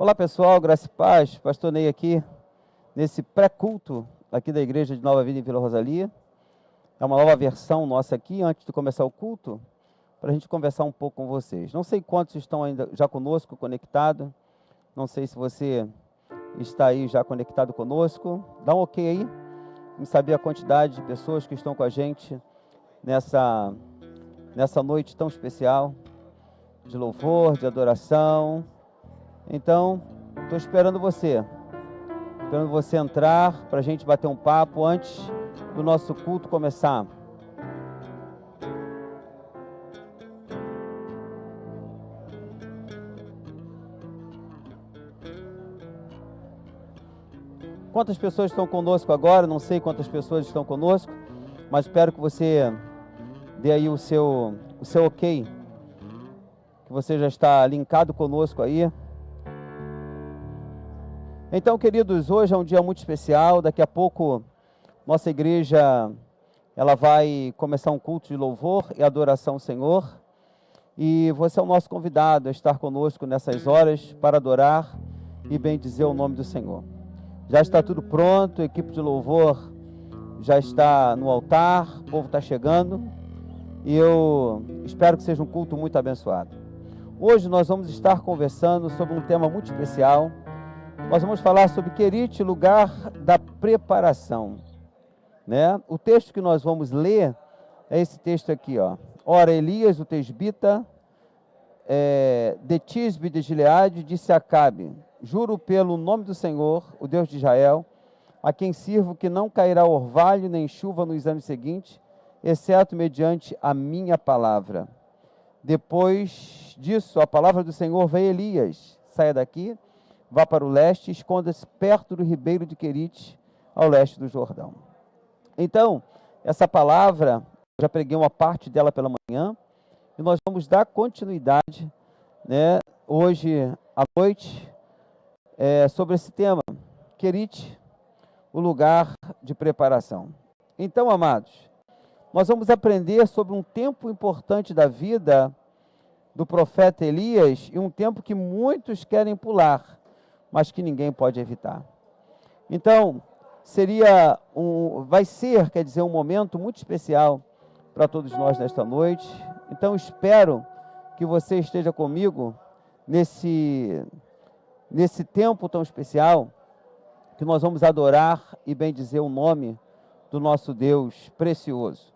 Olá pessoal, graça e paz, pastor Ney aqui, nesse pré-culto aqui da Igreja de Nova Vida em Vila Rosalia. É uma nova versão nossa aqui, antes de começar o culto, para a gente conversar um pouco com vocês. Não sei quantos estão ainda já conosco, conectados, não sei se você está aí já conectado conosco. Dá um ok aí, em saber a quantidade de pessoas que estão com a gente nessa noite tão especial, de louvor, de adoração. Então, estou esperando você entrar para a gente bater um papo antes do nosso culto começar. Quantas pessoas estão conosco agora? Não sei quantas pessoas estão conosco, mas espero que você dê aí o seu ok, que você já está linkado conosco aí. Então, queridos, hoje é um dia muito especial. Daqui a pouco, nossa igreja, ela vai começar um culto de louvor e adoração ao Senhor. E você é o nosso convidado a estar conosco nessas horas para adorar e bendizer o nome do Senhor. Já está tudo pronto, a equipe de louvor já está no altar, o povo está chegando. E eu espero que seja um culto muito abençoado. Hoje nós vamos estar conversando sobre um tema muito especial. Nós vamos falar sobre Querite, lugar da preparação, né? O texto que nós vamos ler é esse texto aqui, ó. Ora, Elias, o tesbita, de Tisbe de Gileade, disse a Acabe: juro pelo nome do Senhor, o Deus de Israel, a quem sirvo, que não cairá orvalho nem chuva nos anos seguintes, exceto mediante a minha palavra. Depois disso, a palavra do Senhor veio a Elias: saia daqui, vá para o leste e esconda-se perto do ribeiro de Querite, ao leste do Jordão. Então, essa palavra, já preguei uma parte dela pela manhã, e nós vamos dar continuidade, né, hoje à noite, sobre esse tema, Querite, o lugar de preparação. Então, amados, nós vamos aprender sobre um tempo importante da vida do profeta Elias, e um tempo que muitos querem pular, mas que ninguém pode evitar. Então, vai ser um momento muito especial para todos nós nesta noite. Então, espero que você esteja comigo nesse tempo tão especial, que nós vamos adorar e bendizer o nome do nosso Deus precioso.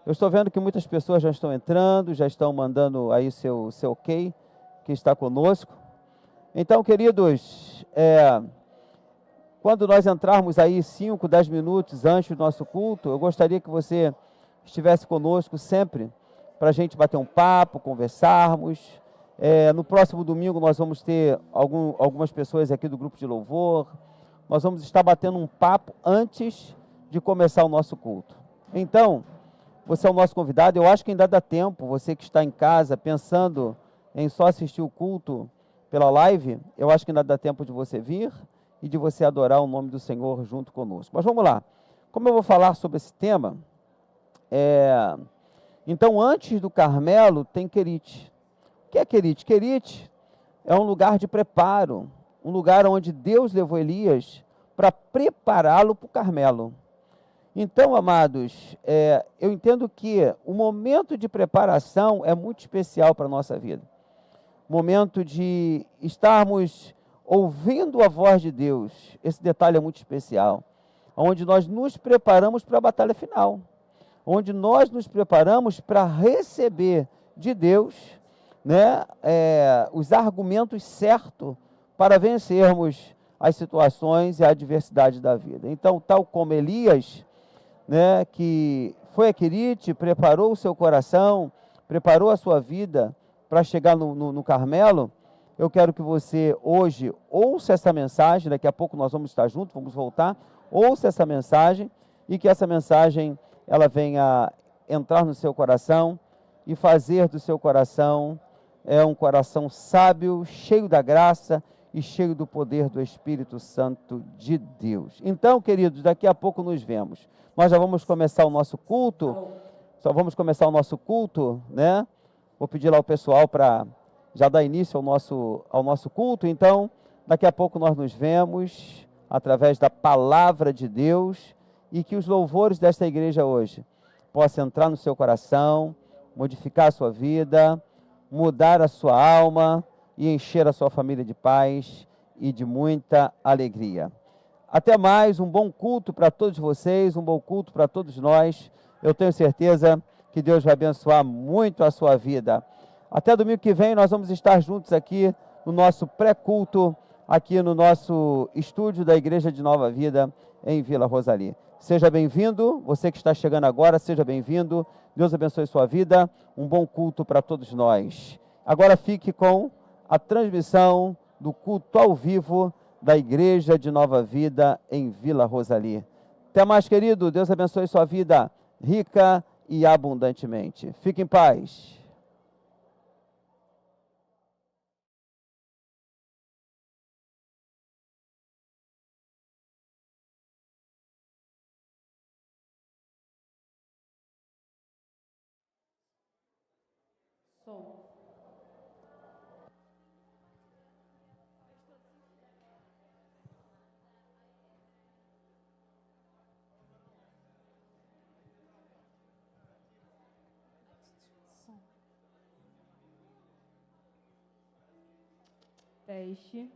Eu estou vendo que muitas pessoas já estão entrando, já estão mandando aí seu ok, que está conosco. Então, queridos, quando nós entrarmos aí 5, 10 minutos antes do nosso culto, eu gostaria que você estivesse conosco sempre, para a gente bater um papo, conversarmos. No próximo domingo nós vamos ter algumas pessoas aqui do grupo de louvor. Nós vamos estar batendo um papo antes de começar o nosso culto. Então, você é o nosso convidado. Eu acho que ainda dá tempo, você que está em casa pensando em só assistir o culto pela live, eu acho que ainda dá tempo de você vir e de você adorar o nome do Senhor junto conosco. Mas vamos lá. Como eu vou falar sobre esse tema, então antes do Carmelo tem Querite. O que é Querite? Querite é um lugar de preparo, um lugar onde Deus levou Elias para prepará-lo para o Carmelo. Então, amados, eu entendo que o momento de preparação é muito especial para a nossa vida. Momento de estarmos ouvindo a voz de Deus. Esse detalhe é muito especial. Onde nós nos preparamos para a batalha final. Onde nós nos preparamos para receber de Deus, né, os argumentos certos para vencermos as situações e a adversidade da vida. Então, tal como Elias, né, que foi a Querite, preparou o seu coração, preparou a sua vida para chegar no Carmelo, eu quero que você hoje ouça essa mensagem. Daqui a pouco nós vamos estar juntos, vamos voltar, ouça essa mensagem, e que essa mensagem ela venha entrar no seu coração e fazer do seu coração um coração sábio, cheio da graça e cheio do poder do Espírito Santo de Deus. Então, queridos, daqui a pouco nos vemos. Nós já vamos começar o nosso culto, né? Vou pedir lá ao pessoal para já dar início ao nosso culto. Então, Daqui a pouco nós nos vemos através da palavra de Deus e que os louvores desta igreja hoje possam entrar no seu coração, modificar a sua vida, mudar a sua alma e encher a sua família de paz e de muita alegria. Até mais, um bom culto para todos vocês, um bom culto para todos nós. Eu tenho certeza que Deus vai abençoar muito a sua vida. Até domingo que vem nós vamos estar juntos aqui no nosso pré-culto, aqui no nosso estúdio da Igreja de Nova Vida, em Vila Rosali. Seja bem-vindo, você que está chegando agora, seja bem-vindo. Deus abençoe sua vida, um bom culto para todos nós. Agora fique com a transmissão do culto ao vivo da Igreja de Nova Vida em Vila Rosali. Até mais, querido. Deus abençoe sua vida rica e abundantemente. Fique em paz. Som. Teste.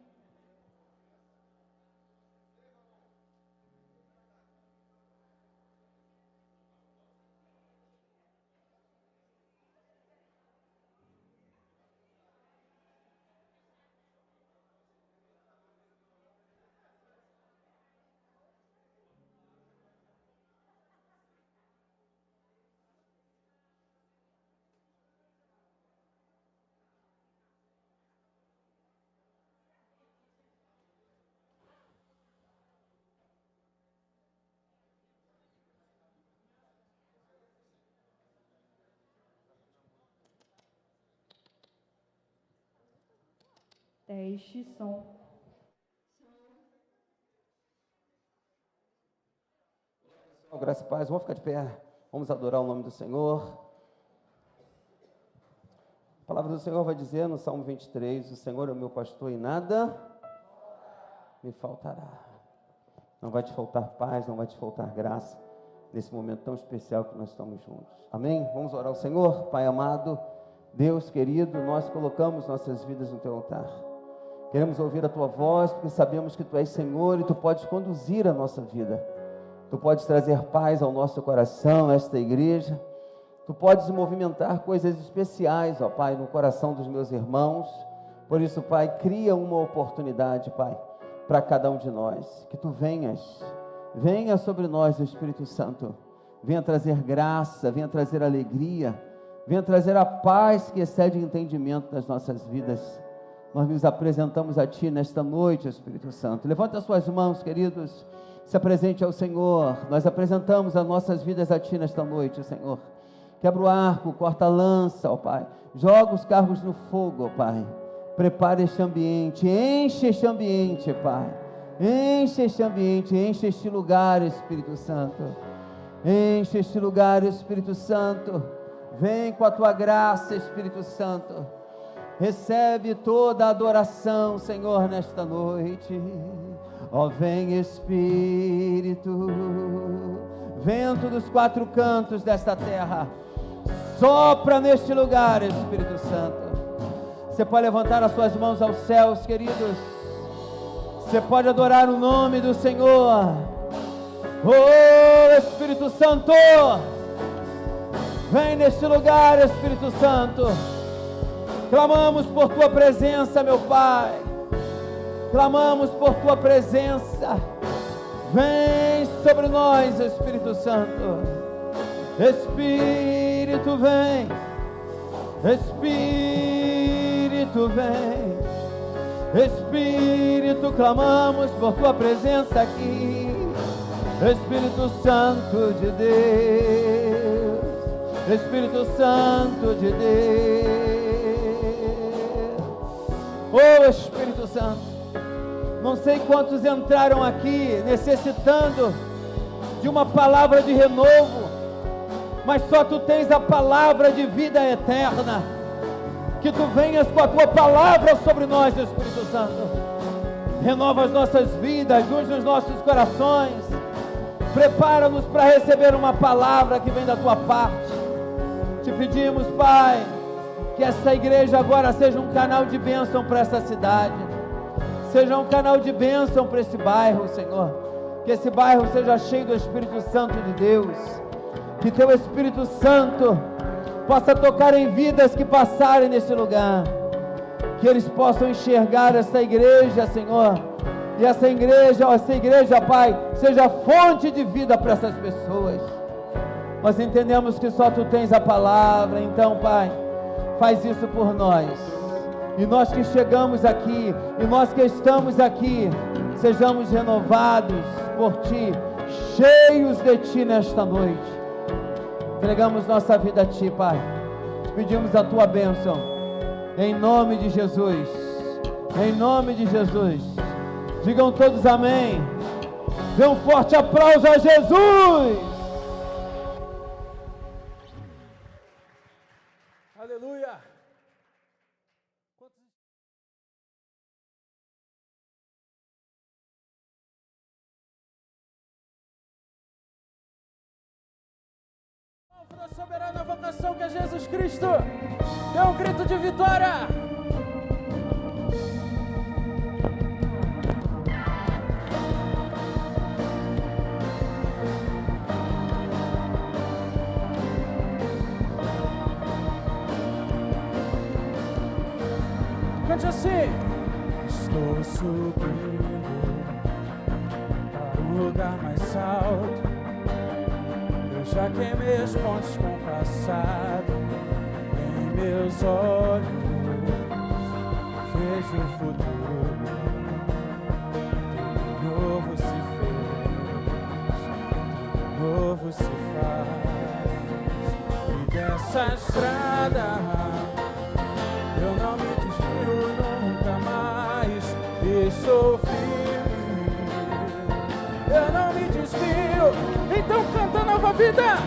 Teste, som. Graça e paz, vamos ficar de pé, vamos adorar o nome do Senhor. A palavra do Senhor vai dizer no Salmo 23, o Senhor é o meu pastor e nada me faltará. Não vai te faltar paz, não vai te faltar graça, nesse momento tão especial que nós estamos juntos. Amém? Vamos orar ao Senhor. Pai amado, Deus querido, nós colocamos nossas vidas no teu altar. Queremos ouvir a tua voz, porque sabemos que tu és Senhor e tu podes conduzir a nossa vida. Tu podes trazer paz ao nosso coração, a esta igreja. Tu podes movimentar coisas especiais, ó Pai, no coração dos meus irmãos. Por isso, Pai, cria uma oportunidade, Pai, para cada um de nós. Que tu venha sobre nós, Espírito Santo. Venha trazer graça, venha trazer alegria, venha trazer a paz que excede o entendimento das nossas vidas. Nós nos apresentamos a Ti nesta noite, Espírito Santo. Levanta as suas mãos, queridos, se apresente ao Senhor. Nós apresentamos as nossas vidas a Ti nesta noite, Senhor. Quebra o arco, corta a lança, ó Pai. Joga os carros no fogo, ó Pai. Prepara este ambiente, enche este ambiente, Pai. Enche este ambiente, enche este lugar, Espírito Santo. Enche este lugar, Espírito Santo. Vem com a Tua graça, Espírito Santo. Recebe toda a adoração, Senhor, nesta noite. Ó, vem Espírito, vento dos quatro cantos desta terra, sopra neste lugar, Espírito Santo. Você pode levantar as suas mãos aos céus, queridos. Você pode adorar o nome do Senhor. Oh, Espírito Santo, vem neste lugar, Espírito Santo. Clamamos por Tua presença, meu Pai. Clamamos por Tua presença. Vem sobre nós, Espírito Santo. Espírito vem. Espírito vem. Espírito, clamamos por Tua presença aqui. Espírito Santo de Deus. Espírito Santo de Deus. Oh, Espírito Santo, não sei quantos entraram aqui necessitando de uma palavra de renovo, mas só Tu tens a palavra de vida eterna. Que Tu venhas com a Tua palavra sobre nós, Espírito Santo. renova as nossas vidas, unge os nossos corações, prepara-nos para receber uma palavra que vem da tua parte. Te pedimos, Pai, que essa igreja agora seja um canal de bênção para essa cidade, seja um canal de bênção para esse bairro, Senhor. Que esse bairro seja cheio do Espírito Santo de Deus, que teu Espírito Santo possa tocar em vidas que passarem nesse lugar, que eles possam enxergar essa igreja, Senhor, e essa igreja, Pai, seja fonte de vida para essas pessoas. Nós entendemos que só Tu tens a palavra, então, Pai, faz isso por nós, e nós que chegamos aqui, e nós que estamos aqui, sejamos renovados por Ti, cheios de Ti nesta noite. Entregamos nossa vida a Ti, Pai, te pedimos a Tua bênção, em nome de Jesus, em nome de Jesus. Digam todos amém. Dê um forte aplauso a Jesus. Aleluia. Da soberana vocação que é Jesus Cristo, dê um grito de vitória. Cante assim: estou subindo para um lugar mais alto. Eu já queimei as pontes com o passado. Em meus olhos vejo o futuro. Tudo novo se fez, tudo novo se faz. E dessa estrada eu não me desvio nunca mais. Estou firme, eu não me desvio. Então canta nova vida.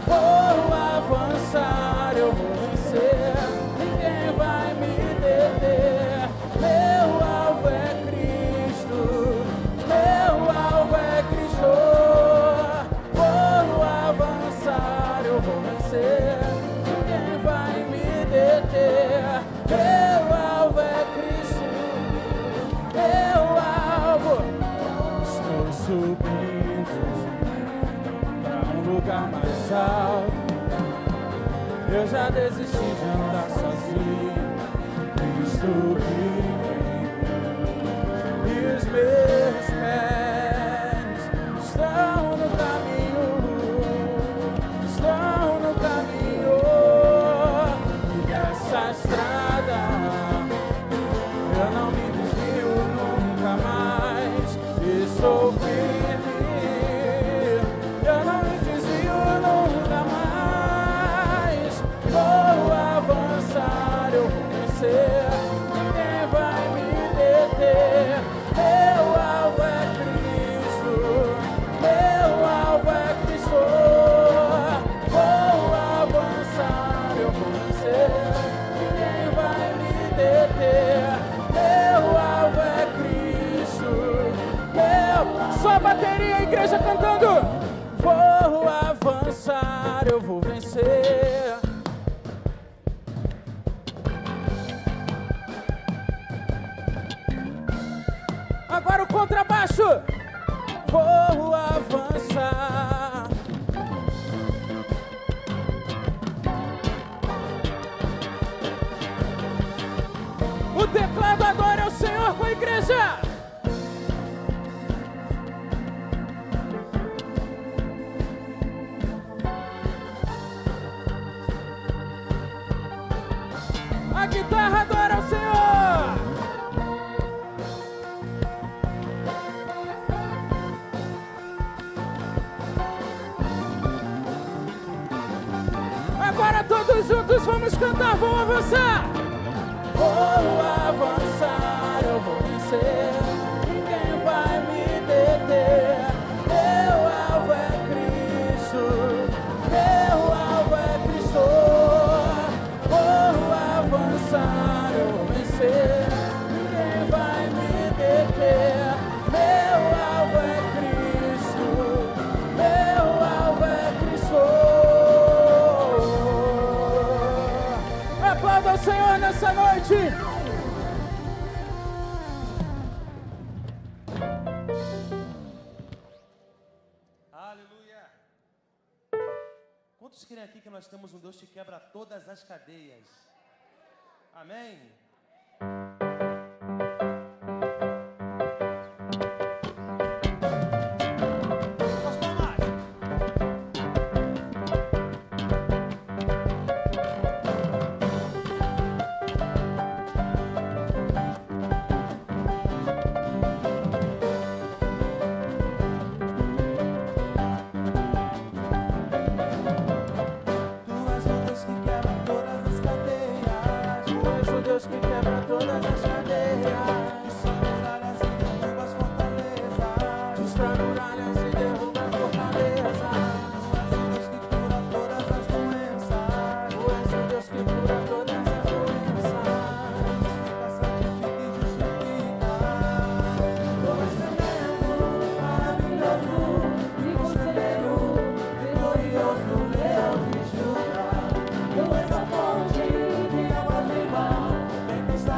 Vou avançar, eu vou vencer, ninguém vai me deter. Meu alvo é Cristo, meu alvo é Cristo. Vou avançar, eu vou vencer, ninguém vai me deter. Meu alvo é Cristo, meu alvo. Estou subindo para um lugar mais alto. Eu já desisti de andar sozinho. Cristo vive e os meus pés estão no caminho, estão no caminho. E dessa estrada eu não me desvio nunca mais. E sou firme, eu não me desvio nunca mais. Vou avançar, eu vou vencer, ninguém vai me deter. Meu alvo é Cristo, meu alvo é Cristo. Vou avançar, eu vou vencer, ninguém vai me deter. Meu alvo é Cristo, só a bateria, a igreja cantando. Vou avançar, eu vou vencer. Agora o contrabaixo. Vou avançar. O teclado adora o Senhor com a igreja. A guitarra adora o Senhor. Agora todos juntos vamos cantar, vamos avançar. Vou avançar, eu vou vencer, ninguém vai me deter. Meu alvo é Cristo, meu alvo é Cristo. Vou avançar, eu vou vencer, ninguém vai me deter. nessa noite. Aleluia. Quantos creem aqui que nós temos um Deus que quebra todas as cadeias? Amém? Deus que quebra todas as cadeias, destrói muralhas e derruba fortalezas. Tu és o Deus que cura todas as doenças. Tu és tremendo, maravilhoso e conselheiro, glorioso Leão de Judá. Tu és a fonte de água viva. Está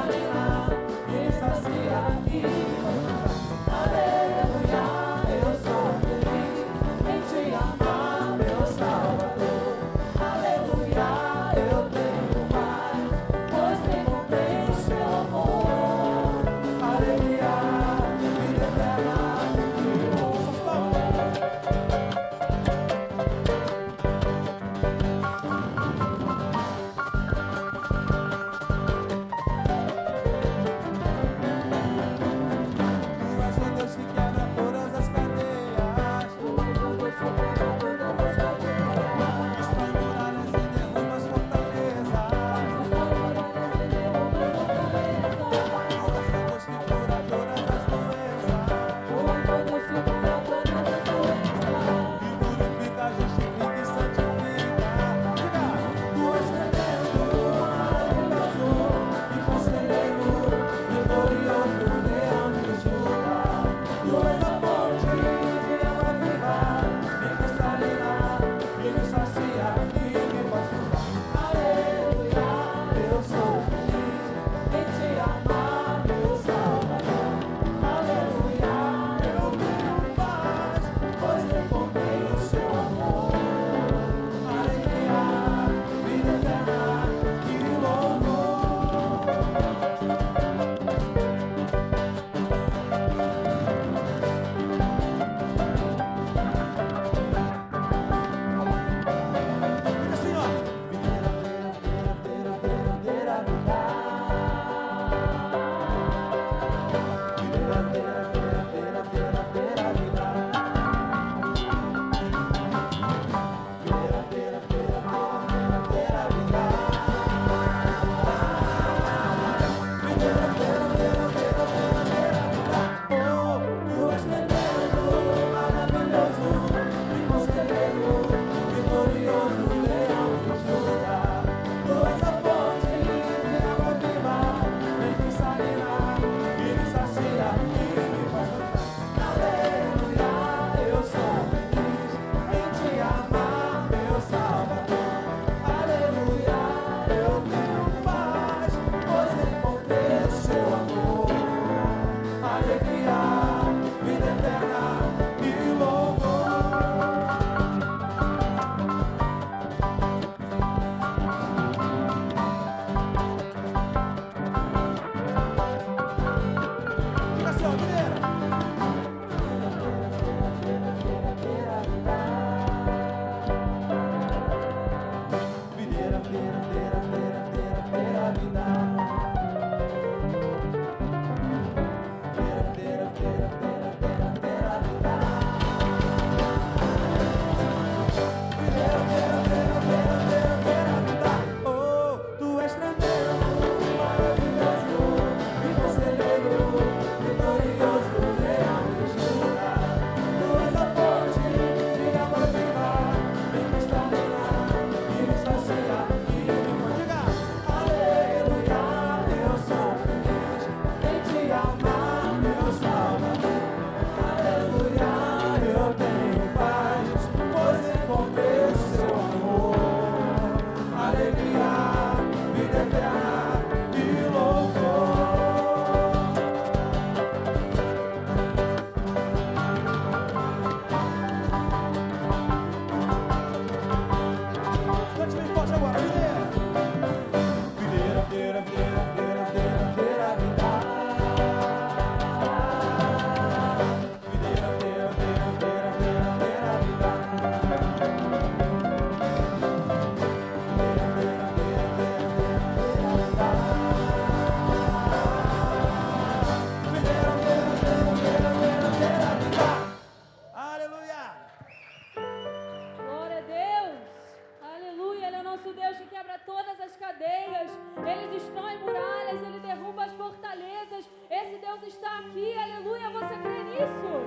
Ele destrói muralhas, Ele derruba as fortalezas. Esse Deus está aqui, aleluia, você crê nisso?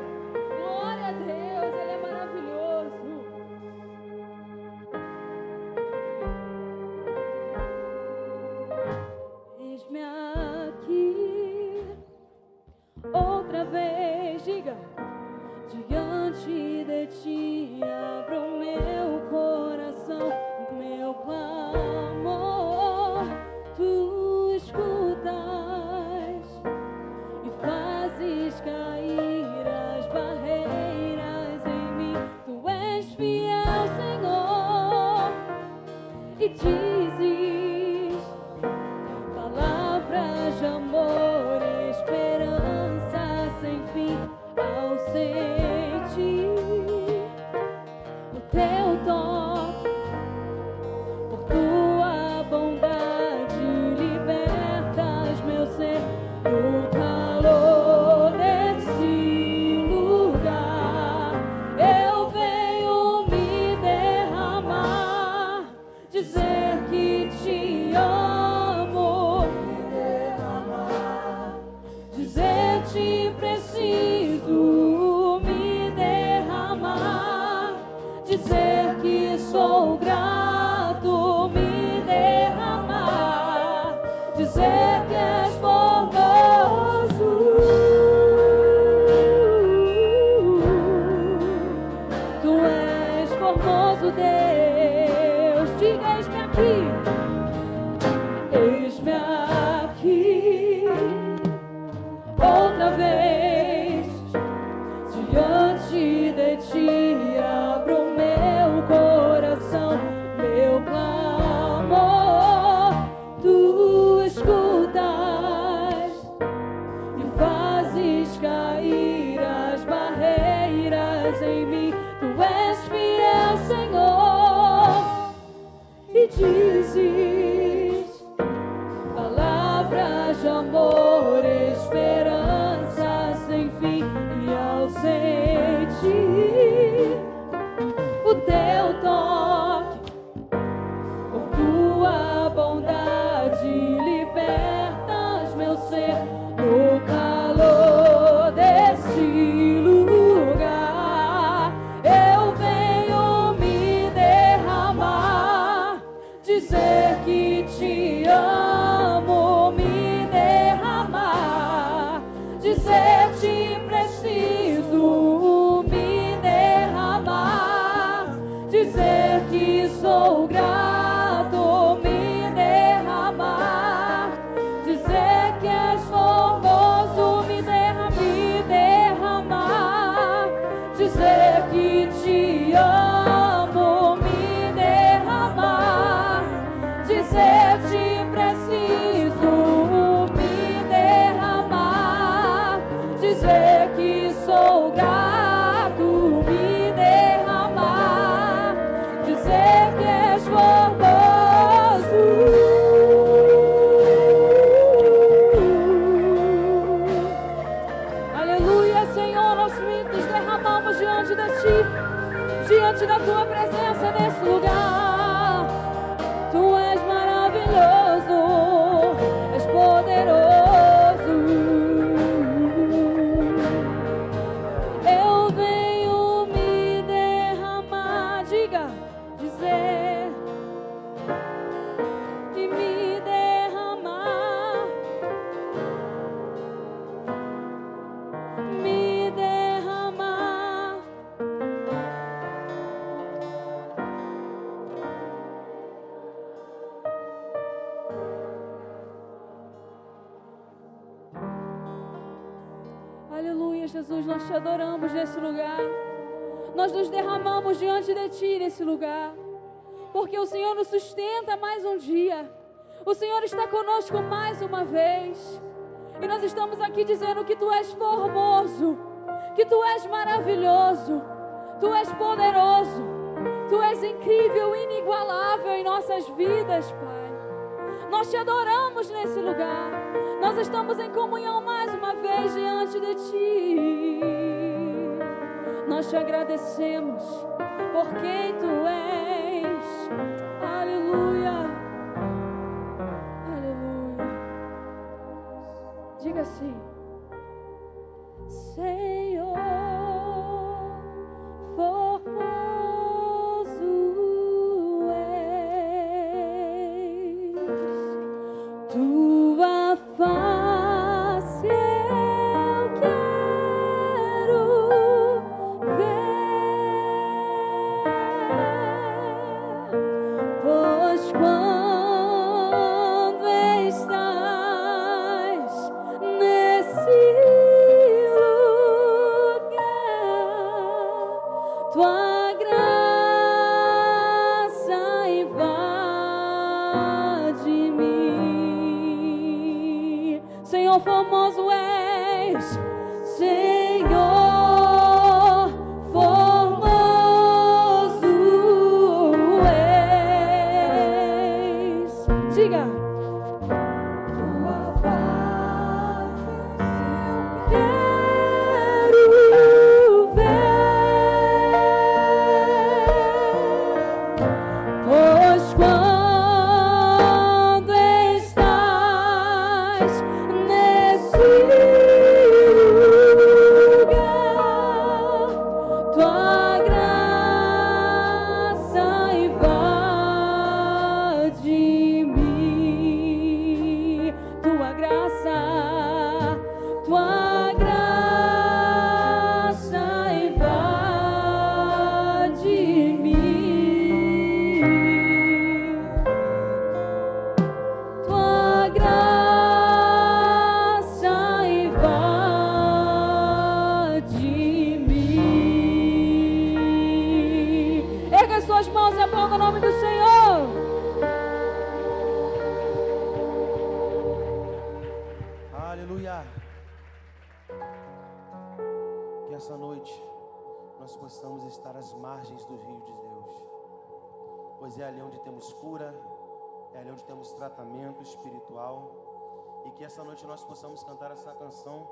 Glória a Deus, Ele é maravilhoso. Eis-me aqui, outra vez, diga, diante de ti, abro o meu coração, o meu clamor, tu escutas e fazes cair as barreiras em mim. Tu és fiel, Senhor, e dizes palavras de amor, esperança sem fim, ausente. O teu toque, por tua bondade, libertas meu ser no calor desse lugar. Eu venho me derramar, dizer que te amo, dizer te preciso, me derramar, dizer que sou grato, me derramar, dizer que és formoso. Tu és formoso, Deus. Diga, eis-me aqui, eis-me aqui, outra vez, diante de ti, abro o meu coração, meu clamor, tu escutas e fazes cair as barreiras em mim. Tu és fiel, Senhor, e dizes palavras de amor, esperança sem fim e ausente. O teu toque, por tua bondade, libertas meu ser no calor desse lugar. Eu venho me derramar, dizer que te amo, me derramar, dizer te preciso, me derramar, dizer que sou grato, me derramar, dizer que és formoso, me derramar, dizer que te amo, me derramar, dizer te preciso, me derramar, dizer que sou grato, me derramar, dizer que és formoso. Aleluia, Senhor, nós nos derramamos diante de ti, diante da tua presença nesse lugar. Tu és maravilhoso, és poderoso. Eu venho me derramar, diga, dizer e me derramar, me derramar. Aleluia, Jesus, nós te adoramos nesse lugar. Nós nos derramamos diante de ti nesse lugar, porque o Senhor nos sustenta mais um dia. O Senhor está conosco mais uma vez. E nós estamos aqui dizendo que tu és formoso, que tu és maravilhoso, tu és poderoso, tu és incrível, inigualável em nossas vidas, Pai. Nós te adoramos nesse lugar. Nós estamos em comunhão mais uma vez diante de ti. Nós te agradecemos por quem tu és. Aleluia. Sim. Senhor, formoso és, tua face eu quero ver, pois quando estás nesse tua graça invade-me. Senhor, formoso és, Senhor, formoso és. Diga. Tua face quero pois quando estás nesse lugar, tua graça invade-me, tua graça invade-me. Suas mãos e aplauda o nome do Senhor. Aleluia. Que essa noite nós possamos estar às margens do rio de Deus, pois é ali onde temos cura, é ali onde temos tratamento espiritual, e que essa noite nós possamos cantar essa canção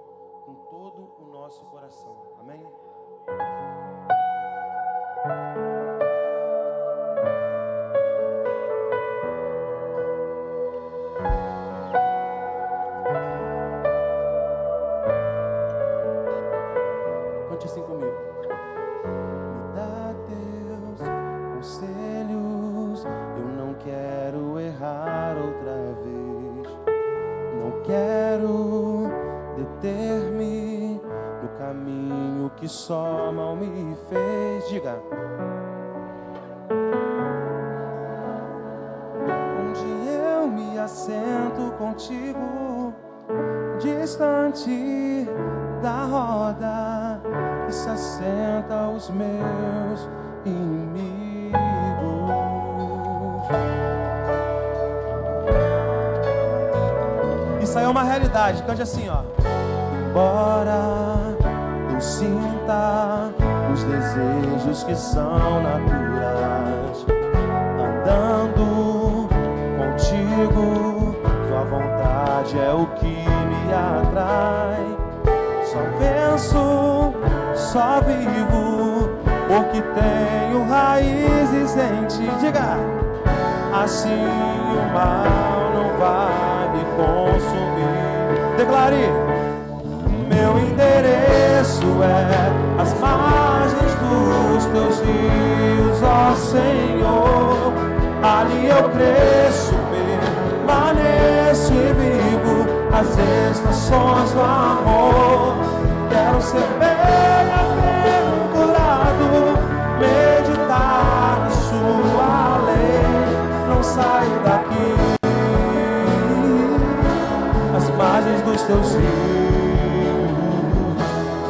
com todo o nosso coração. Amém? Cante assim comigo. Me dá teus conselhos, eu não quero errar outra vez. Não quero deter-me no caminho que só mal me fez. Diga. Onde eu me assento contigo, distante da roda que se assenta os meus inimigos. Isso aí é uma realidade. Cante assim, ó. Embora eu sinta os desejos que são naturais, andando contigo, tua vontade é o que me atrai. Só venço, só vivo, porque tenho raízes em ti. Diga. Assim o mal não vai me consumir. Declare. Meu endereço é as margens dos teus rios, ó Senhor. Ali eu cresço, permaneço e vivo as estações do amor. Quero ser bem-aventurado, meditar na sua lei. Não saio daqui, as margens dos teus rios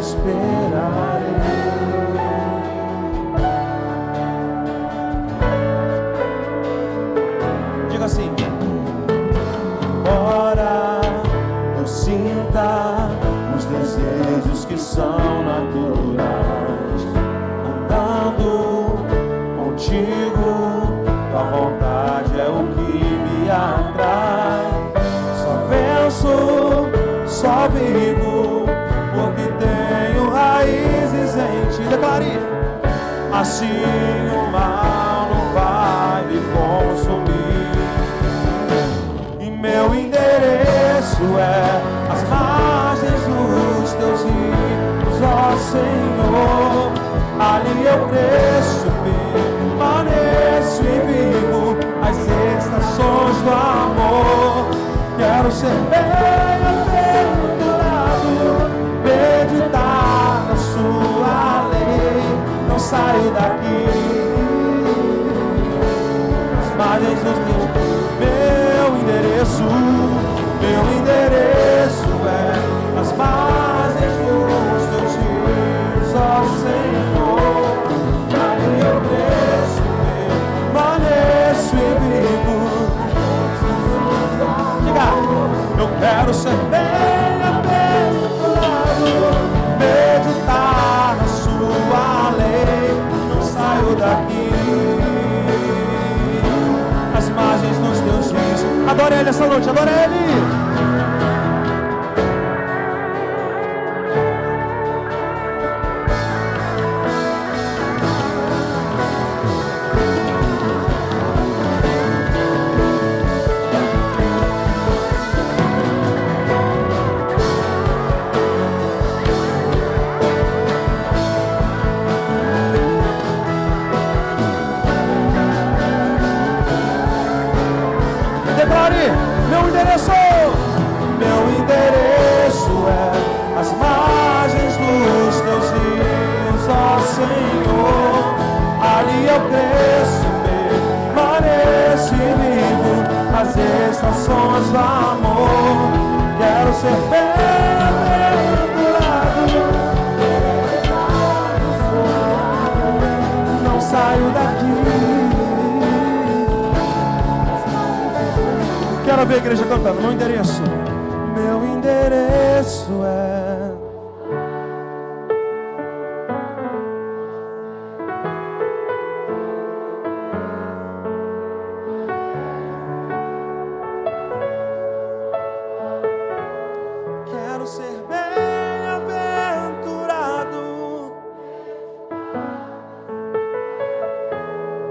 esperarei. Diga assim. Embora eu sinta os desejos que são naturais, andando contigo, tua vontade é o que me atrai. Só venço, só vivo, porque tenho raízes em ti. Declare. Assim o mal não vai me consumir. E meu endereço é as margens cresço, permaneço e vivo as estações do amor. Quero ser bem-aventurado, meditar na sua lei, não saio daqui. As margens dos teus, meu endereço é as margens dos teus rios, ó Senhor. Ali eu cresço, permaneço e vivo. Diga, eu quero ser bem-aventurado, meditar na sua lei, não saio daqui. As margens dos teus rios. Adore Ele essa noite, adore Ele. Meu endereço é as margens dos teus rios, ó Senhor. Ali eu cresço, permaneço e vivo as estações do amor. Quero ser bem-aventurado, não saio daqui. Quero ver a igreja cantando. Meu endereço é quero ser bem-aventurado,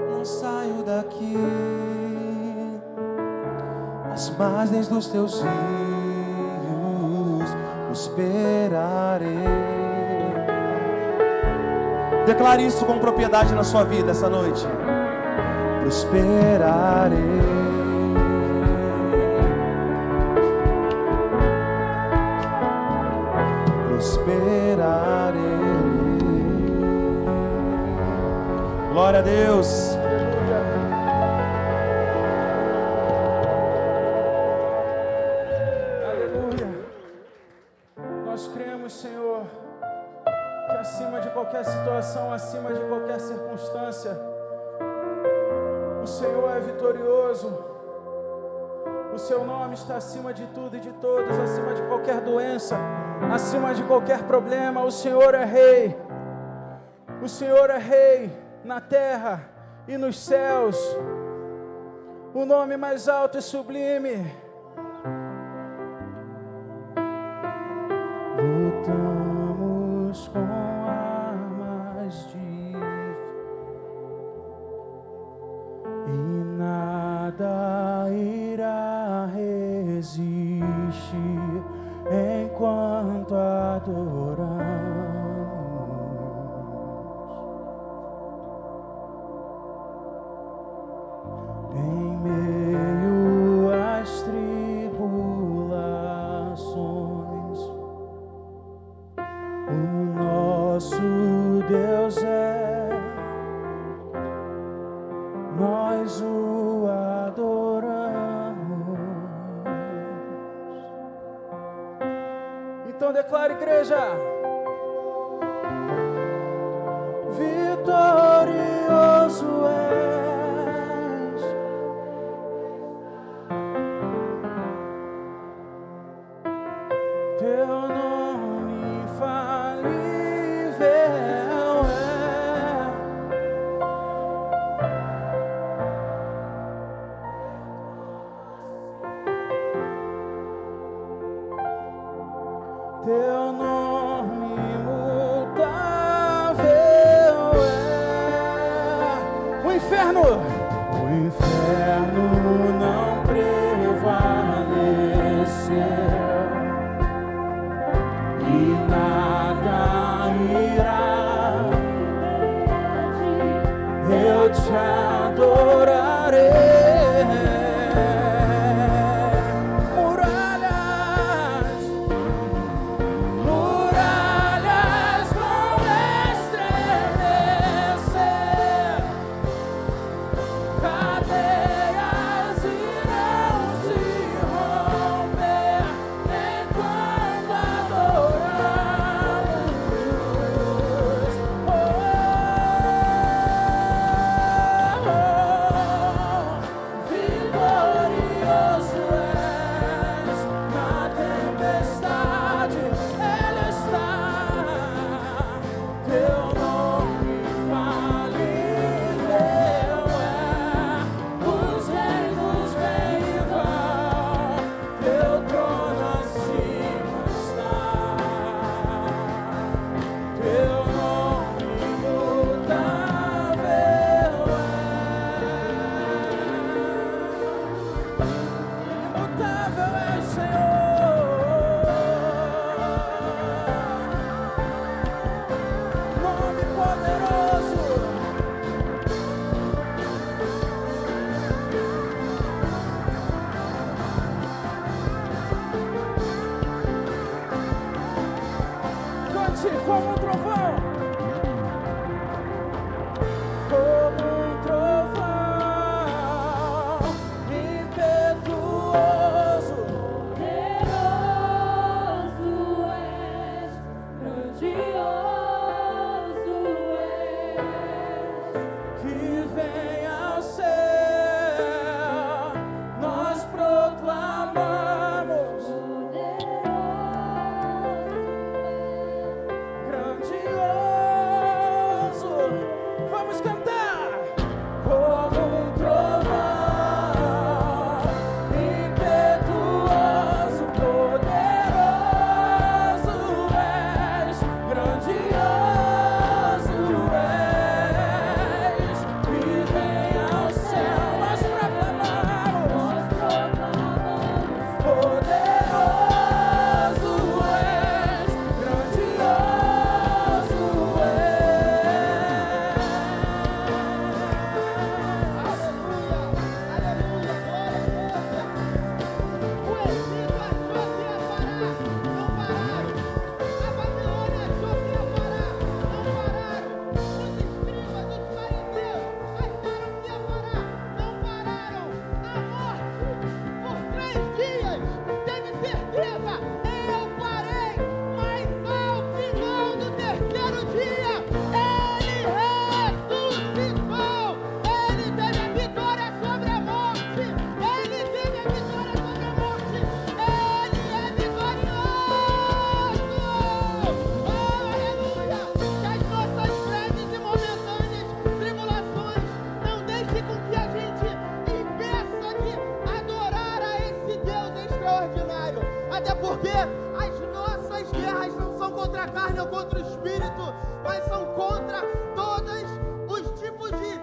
não saio daqui. As margens dos teus rios prosperarei. Declare isso com propriedade na sua vida essa noite. Prosperarei. Prosperarei. Glória a Deus. Senhor, que acima de qualquer situação, acima de qualquer circunstância, o Senhor é vitorioso. O seu nome está acima de tudo e de todos, acima de qualquer doença, acima de qualquer problema. O Senhor é rei. O Senhor é rei na terra e nos céus. O nome mais alto e sublime. Lutamos com armas de fé e nada irá resistir enquanto adoramos. Em meio às tribulações, o nosso Deus é, nós o adoramos. Então declare, igreja, vitorioso és, teu nome infalível é, teu nome te adorarei. Muralhas, muralhas vão estremecer, cadeias irão se romper enquanto adoramos. Vitorioso és, na tempestade Ele está, teu nome infalível é, os reinos vêm e vão, teu trono acima está, teu nome imutável é. Imutável é o Senhor, nome poderoso. Cante como um trovão, como um trovão impetuoso. Poderoso és, grandioso és. Que vem ao céu, nós proclamamos. Grandioso, vamos cantar. Como um trovão impetuoso, poderoso és, grandioso és, que vem ao céu, nós proclamamos. Poderoso és, grandioso és. O Egito achou que ia parar, não pararam. A Babilônia achou que ia parar, não pararam. Os escribas, os fariseus acharam que ia parar, não pararam. A morte, por 3 dias, teve certeza, eu parei. Mas ao final do 3º dia, ele ressuscitou. Ele teve a vitória sobre a morte. Ele teve a vitória sobre a morte. Ele é vitorioso. Oh, aleluia. Que as nossas breves e momentâneas tribulações não deixem com que a gente impeça de adorar a esse Deus extraordinário. Até porque as nossas guerras não são contra a carne ou contra o espírito, mas são contra todos os tipos de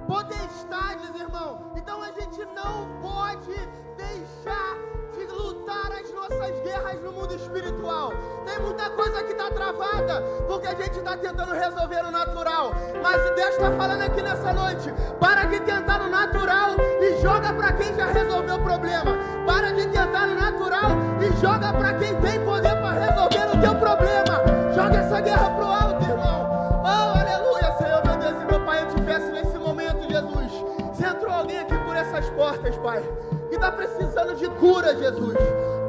potestades, irmão. Então a gente não pode deixar de lutar as nossas guerras no mundo espiritual. Tem muita coisa que está travada, porque a gente está tentando resolver no natural. Mas Deus está falando aqui nessa noite: para de tentar no natural e joga para quem já resolveu o problema. Para de tentar no natural e joga para quem tem poder para resolver o teu problema. Joga essa guerra pro alto, irmão. Oh, aleluia, Senhor, meu Deus e meu Pai, eu te peço nesse momento, Jesus, se entrou alguém aqui por essas portas, Pai, que está precisando de cura, Jesus,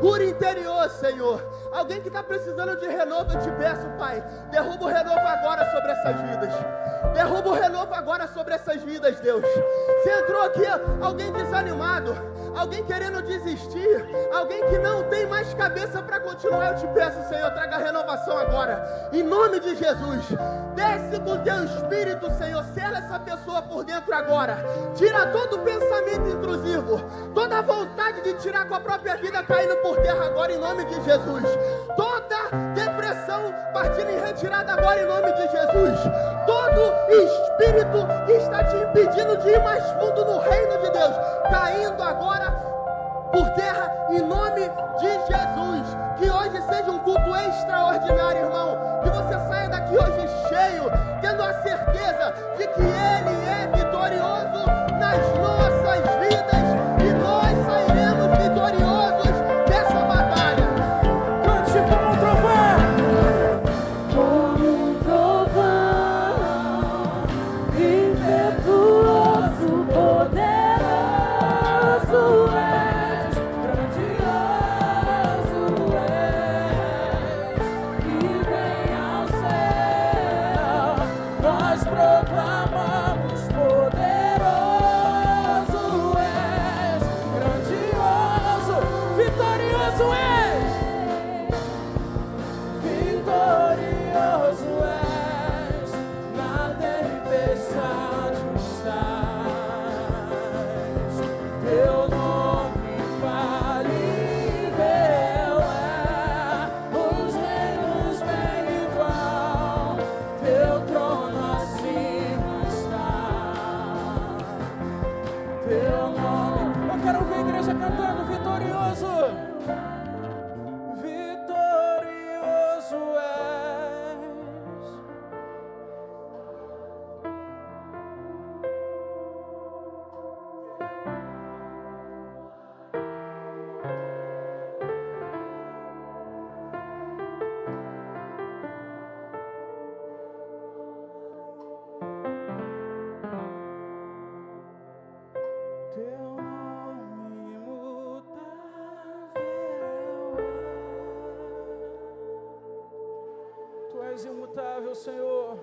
cura interior, Senhor. Alguém que está precisando de renovo, eu te peço, Pai, derruba o renovo agora sobre essas vidas. Derruba o renovo agora sobre essas vidas, Deus. Se entrou aqui alguém desanimado, alguém querendo desistir, alguém que não tem mais cabeça para continuar, eu te peço, Senhor, traga renovação agora, em nome de Jesus. Desce com teu espírito, Senhor, sela essa pessoa por dentro agora. Tira todo o pensamento intrusivo, toda a vontade de tirar com a própria vida caindo por terra agora, em nome de Jesus. Toda depressão partindo em retirada agora, em nome de Jesus. Todo espírito que está te impedindo de ir mais fundo no reino de Deus, caindo agora por terra, em nome de Jesus. Que hoje seja um culto extraordinário, irmão. Que você saia daqui hoje cheio, tendo a certeza de que Ele é vitorioso. as nossas vidas e nós sairemos vitoriosos dessa batalha. Cante como um trovão. Como um trovão, impetuoso, poderoso és, grandioso és, que vem ao céu. Nós proclamamos: poderoso és, grandioso, vitorioso és, vitorioso és, na tempestade estás. Teu nome infalível é, os reinos vêm e vão, teu trono acima está. Teu nome. Eu quero ver a igreja cantando: vitorioso, vitorioso és. Teu nome imutável é. Tu és imutável, Senhor.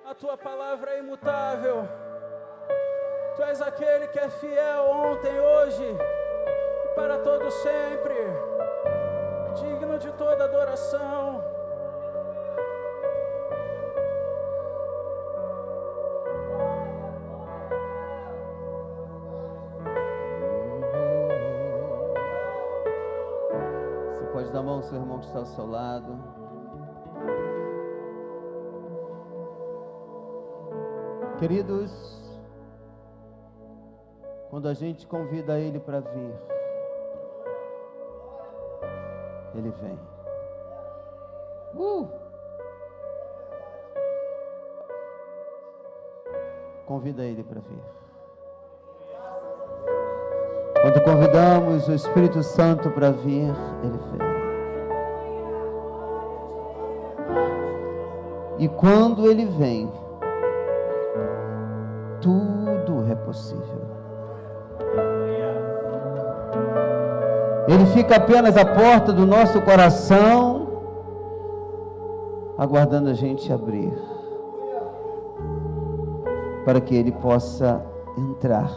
A tua palavra é imutável. Tu és aquele que é fiel ontem, hoje e para todo sempre. Digno de toda adoração. Você pode dar a mão ao seu irmão que está ao seu lado. Queridos, quando a gente convida ele para vir, ele vem. Convida ele para vir. Quando convidamos o Espírito Santo para vir, ele vem. E quando ele vem, tudo é possível. Ele fica apenas à porta do nosso coração, aguardando a gente abrir, para que ele possa entrar.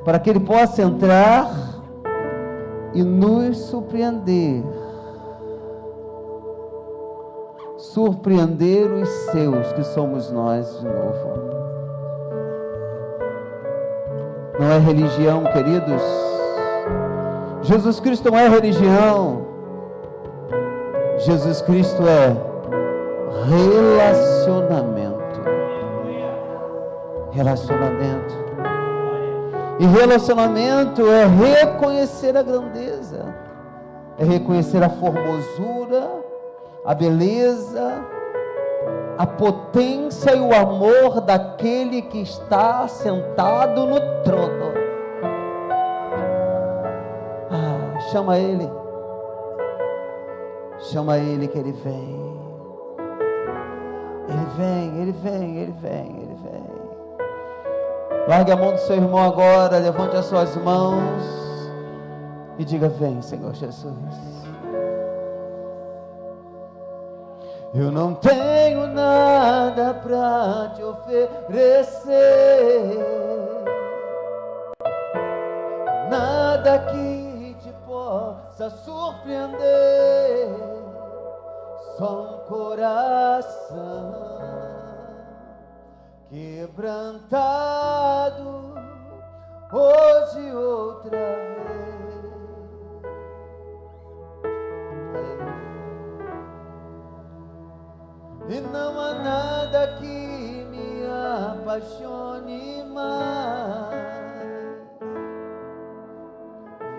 Para que ele possa entrar e nos surpreender. Surpreender os seus, que somos nós de novo. Não é religião, queridos. Jesus Cristo não é religião. Jesus Cristo é relacionamento. Relacionamento. E relacionamento é reconhecer a grandeza, é reconhecer a formosura, a beleza, a potência e o amor daquele que está sentado no trono. Chama ele que ele vem. Ele vem, ele vem, ele vem, ele vem. Largue a mão do seu irmão agora, levante as suas mãos e diga: vem, Senhor Jesus. Eu não tenho nada para te oferecer, nada que te possa surpreender, só um coração quebrantado hoje outra vez. E não há nada que me apaixone mais,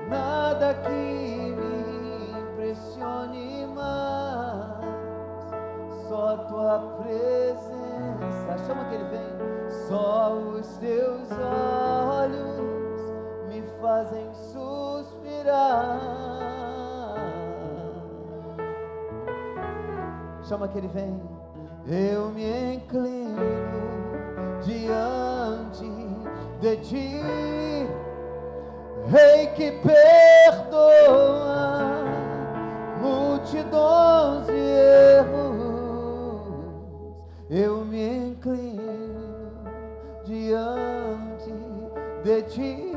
nada que me impressione mais, só tua presença agora, chama que ele vem. Só os teus olhos me fazem suspirar. Chama que ele vem. Eu me inclino diante de ti, Rei que perdoa multidões de erros. Eu me inclino diante de ti,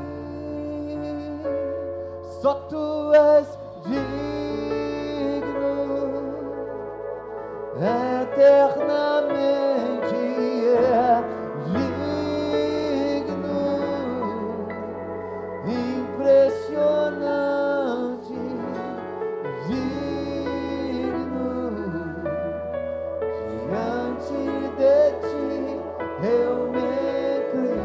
só tu és digno, eternamente digno, impressionante, digno, diante de ti eu me inclino.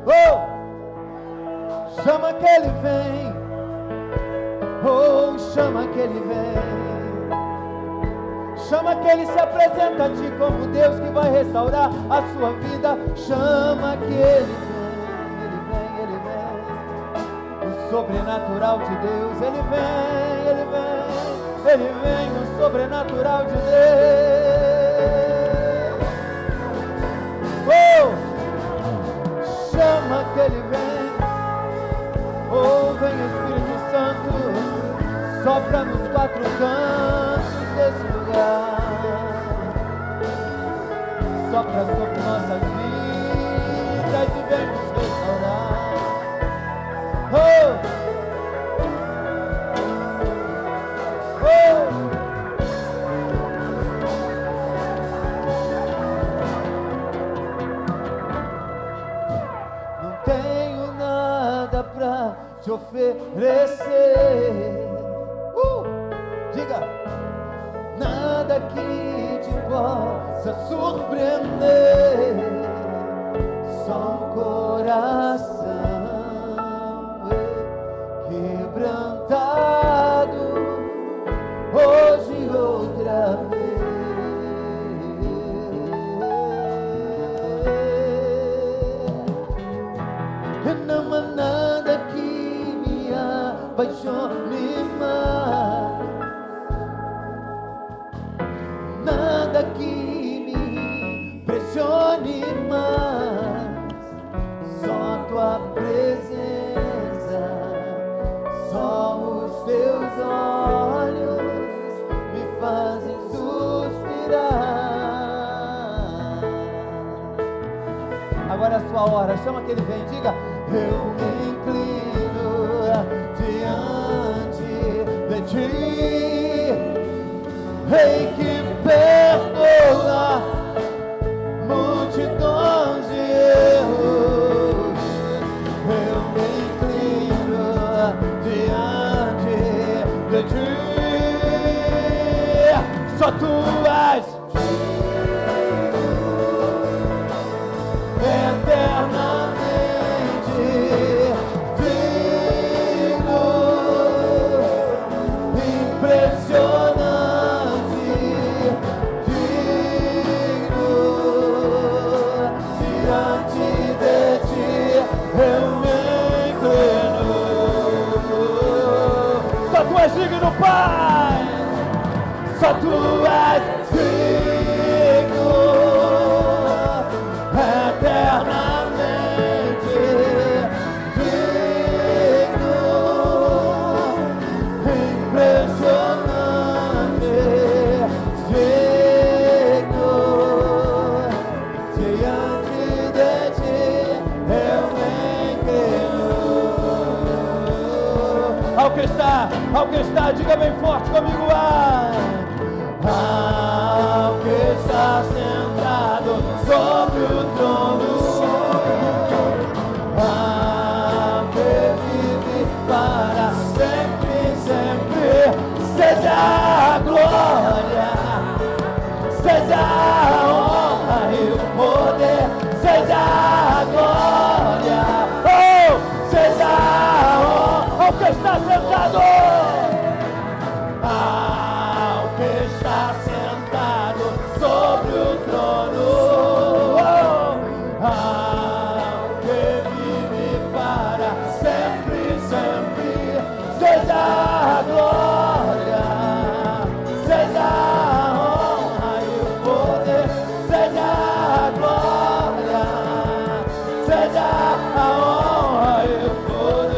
Oh! Chama que ele vem, oh, chama que ele vem, chama que ele se apresenta a ti como Deus que vai restaurar a sua vida. Chama que ele vem, ele vem, o sobrenatural de Deus, ele vem, ele vem, ele vem, o sobrenatural de Deus. Oh, chama que ele vem. Oh, vem Espírito Santo, sopra nos quatro cantos desse lugar, sopra sobre nossas vidas e vem nos restaurar. Oh! Oh! Não tenho nada pra te oferecer, diga, nada que te possa surpreender, só um coração quebrantado, hoje outra vez. Não há nada que me apaixone mais, nada que me impressione mais, só tua presença, só os teus olhos me fazem suspirar. Agora é a sua hora, chama que ele vem, diga, eu me inclino diante de ti, Rei que perdoa multidões de erros. Eu me inclino diante de ti, só tu és eternamente digno, impressionante, digno, diante de ti eu me inclino. Só tu és digno, Pai, só tu és digno, eternamente digno, impressionante, digno, diante de ti eu me inclino. Ao que está, diga bem forte comigo, ao que está sentado sobre o trono, ao que vive para sempre, sempre, seja a glória, seja a honra e o poder, seja a glória, oh, seja a honra, ao que está sentado, ao que está sentado sobre o trono, ao que vive para sempre, sempre, seja a glória, seja a honra e o poder, seja a glória, seja a honra e o poder.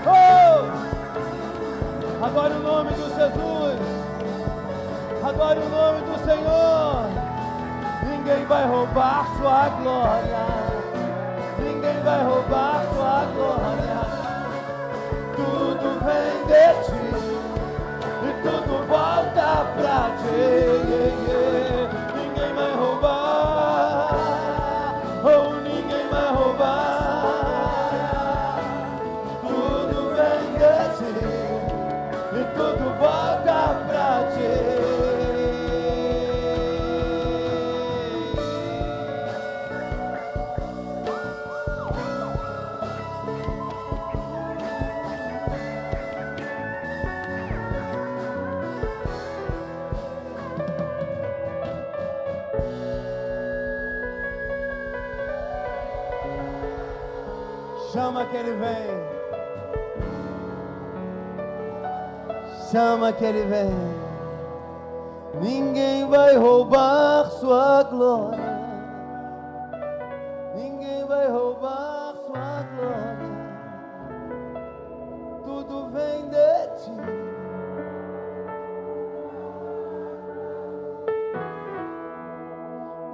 Oh! Adore o nome de Jesus, adore o nome do Senhor. Ninguém vai roubar sua glória, ninguém vai roubar sua glória. Tudo vem de ti e tudo volta pra ti. Ninguém vai roubar, oh, ninguém vai roubar. Tudo vem de ti e tudo volta pra ti. Chama que ele vem. Chama que ele vem. Ninguém vai roubar sua glória. Ninguém vai roubar sua glória. Tudo vem de ti.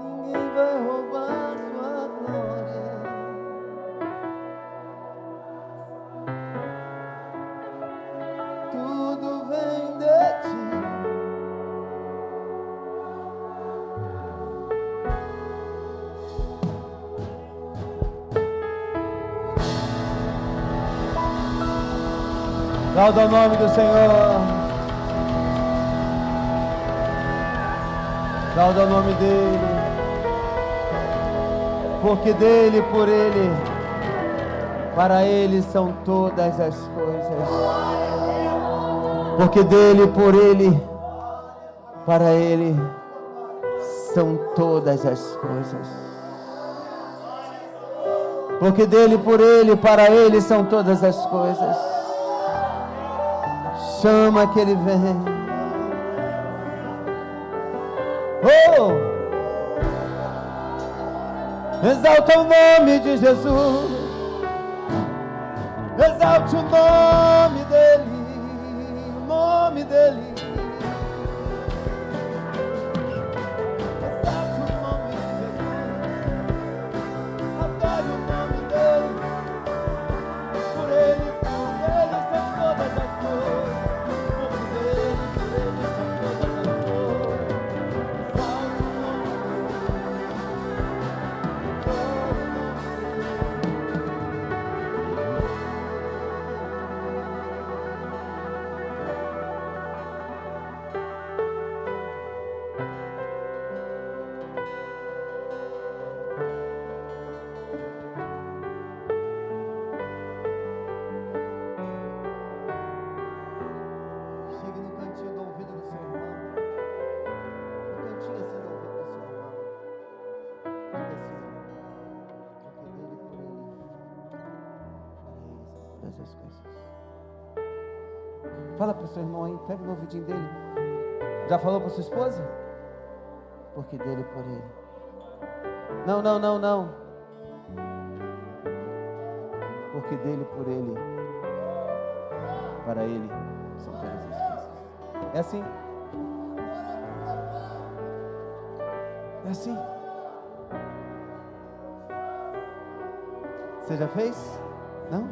Ninguém vai roubar sua glória. Tudo vem de ti. Lauda o nome do Senhor. Lauda o nome dele. Porque dele, por ele, para ele são todas as coisas. Porque dele, por ele, para ele são todas as coisas. Porque dele, por ele, para ele são todas as coisas. Chama que ele vem. Oh! Exalta o nome de Jesus. Exalte o nome dele. O nome dele. Exalte o nome de Jesus. Adore o nome dele. Por ele são todas as coisas. Por ele são todas as coisas. Exalte o nome Chegue no cantinho do ouvido do seu irmão. No cantinho assim do ouvido do seu irmão. Diga assim. Porque dele, por ele, para ele são todas as coisas. Fala para o seu irmão aí, pega no ouvidinho dele. Já falou para sua esposa? Porque dele, por ele. Não. Porque dele, por ele, para ele são todas as coisas. É assim. É assim. Você já fez? Não?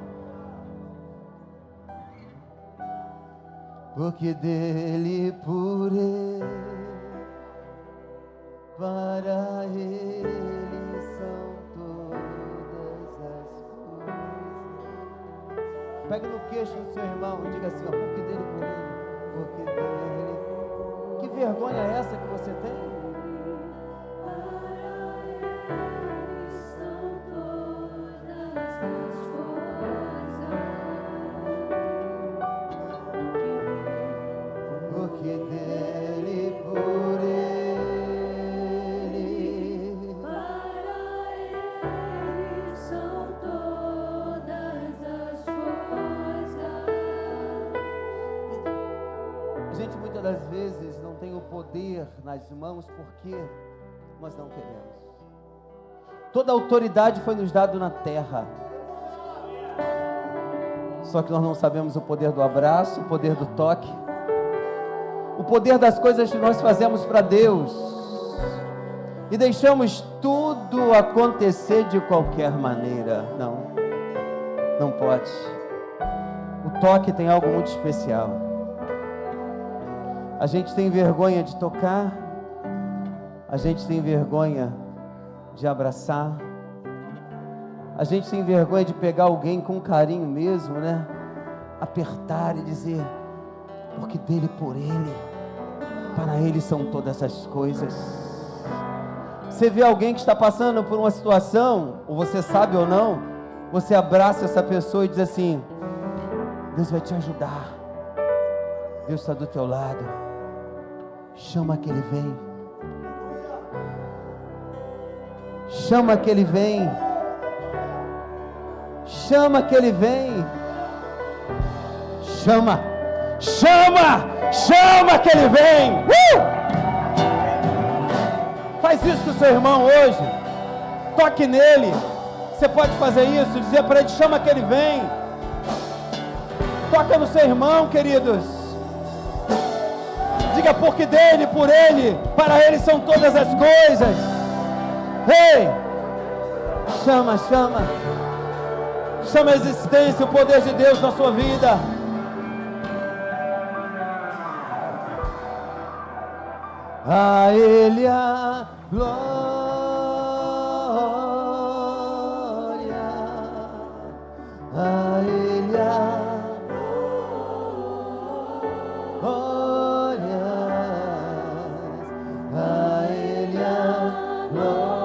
Porque dele, por ele, para ele são todas as coisas. Pega no queixo do seu irmão e diga assim, ó, porque dele, por ele, porque dele. Que vergonha é essa que você tem? das vezes não tem o poder nas mãos porque nós não queremos. Toda autoridade foi nos dado na terra. Só que nós não sabemos o poder do abraço, o poder do toque, o poder das coisas que nós fazemos para Deus. E deixamos tudo acontecer de qualquer maneira. Não, não pode. O toque tem algo muito especial. A gente tem vergonha de tocar, a gente tem vergonha de abraçar, a gente tem vergonha de pegar alguém com carinho mesmo, né? Apertar e dizer, porque dele, por ele, para ele são todas as coisas. Você vê alguém que está passando por uma situação, ou você sabe ou não, você abraça essa pessoa e diz assim, Deus vai te ajudar, Deus está do teu lado, chama que ele vem, chama que ele vem, chama que ele vem, chama, chama, chama que ele vem. Faz isso com o seu irmão hoje, toque nele. Você pode fazer isso, dizer para ele, chama que ele vem. Toca no seu irmão, queridos. Diga, porque dele, por ele, para ele são todas as coisas. Ei, chama, chama. Chama a existência, o poder de Deus na sua vida. A Ele a glória, a Ele a glória, a Ele a glória,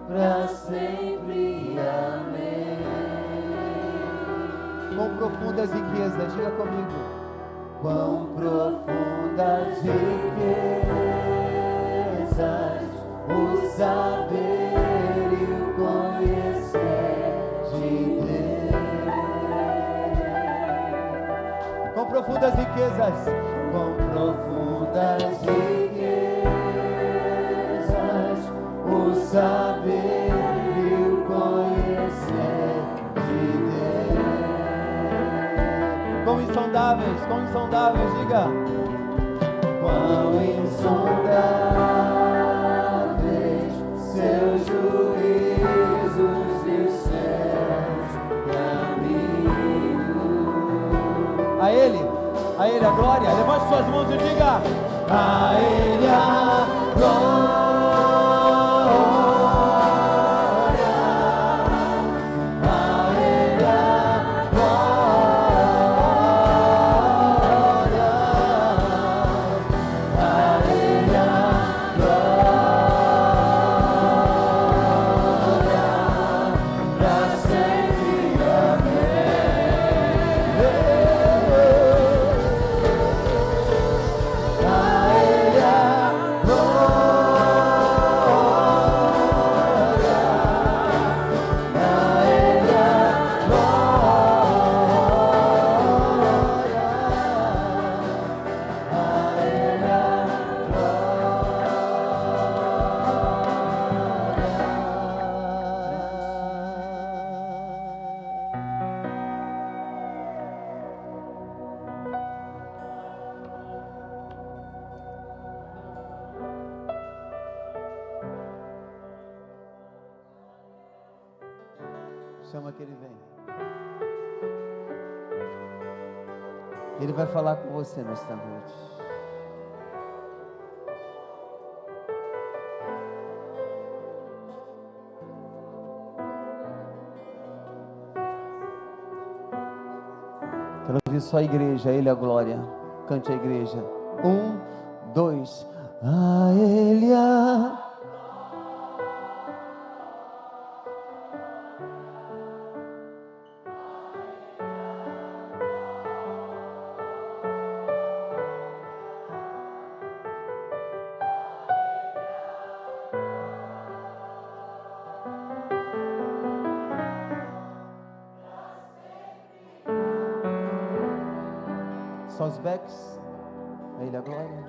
para sempre, amém. Com profundas riquezas, diga comigo. Quão profundas riquezas o saber e o conhecer de Deus. Quão profundas riquezas, quão profundas riquezas o saber e o conhecer de Deus. Quão insondáveis, diga. Quão insondáveis seus juízos e os seus caminhos. A Ele a glória. Levante suas mãos e diga: a Ele a glória. Chama que ele vem. Ele vai falar com você nesta noite. Quero ouvir só a igreja, Ele a glória. Cante a igreja. 1, 2. A Ele a Só os backs. A Ele a glória.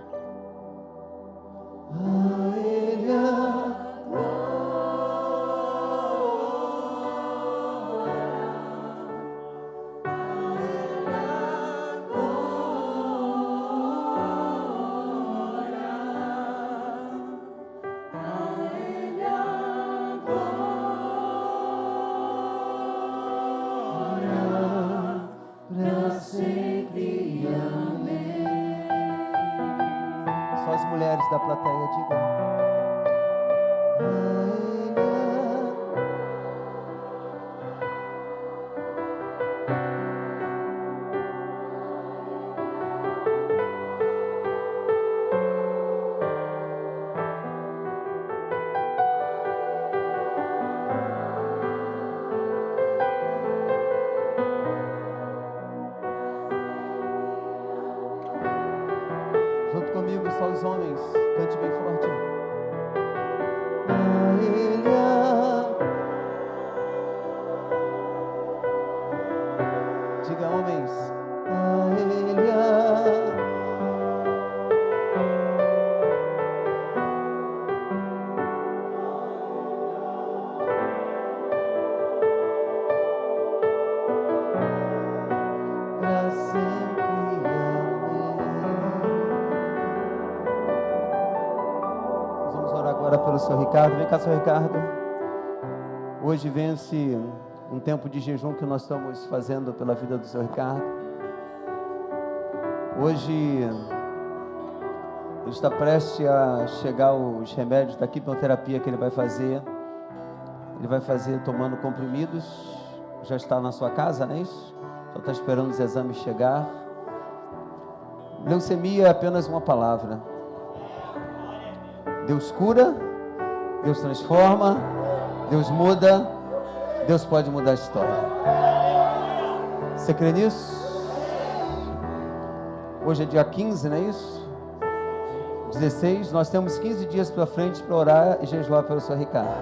A Ele a Só as mulheres da plateia digam. Junto comigo, só os homens. Cante bem forte. A Ele diga, homens. A Ele pra sempre. Agora pelo seu Ricardo. Vem cá, seu Ricardo. Hoje vence um tempo de jejum que nós estamos fazendo pela vida do seu Ricardo. Hoje ele está prestes a chegar os remédios da quimioterapia que ele vai fazer. Ele vai fazer tomando comprimidos. Já está na sua casa, não é isso? Só está esperando os exames chegar. Leucemia é apenas uma palavra. Deus cura, Deus transforma, Deus muda, Deus pode mudar a história. Você crê nisso? Hoje é dia 15, não é isso? 16, nós temos 15 dias pela frente para orar e jejuar pelo seu Ricardo.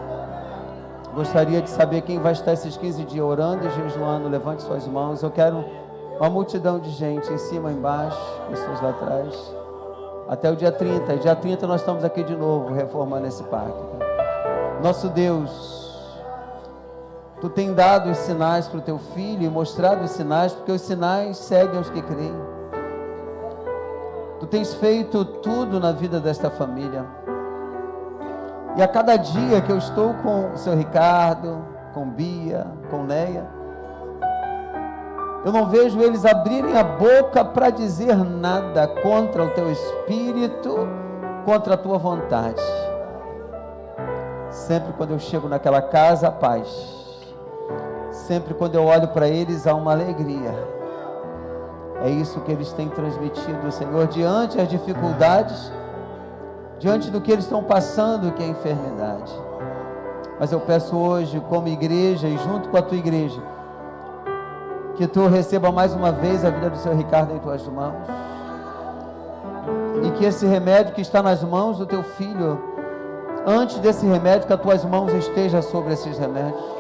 Gostaria de saber quem vai estar esses 15 dias orando e jejuando. Levante suas mãos. Eu quero uma multidão de gente em cima, embaixo, pessoas lá atrás. Até o dia 30. Dia 30 nós estamos aqui de novo, reformando esse parque. Nosso Deus, Tu tem dado os sinais para o Teu Filho e mostrado os sinais, porque os sinais seguem os que creem. Tu tens feito tudo na vida desta família. E a cada dia que eu estou com o seu Ricardo, com Bia, com Neia, eu não vejo eles abrirem a boca para dizer nada contra o Teu Espírito, contra a Tua vontade. Sempre quando eu chego naquela casa, a paz. Sempre quando eu olho para eles, há uma alegria. É isso que eles têm transmitido, Senhor, diante das dificuldades, diante do que eles estão passando, que é a enfermidade. Mas eu peço hoje, como igreja e junto com a Tua igreja, que Tu receba mais uma vez a vida do seu Ricardo em Tuas mãos. E que esse remédio que está nas mãos do Teu Filho, antes desse remédio, que as Tuas mãos estejam sobre esses remédios.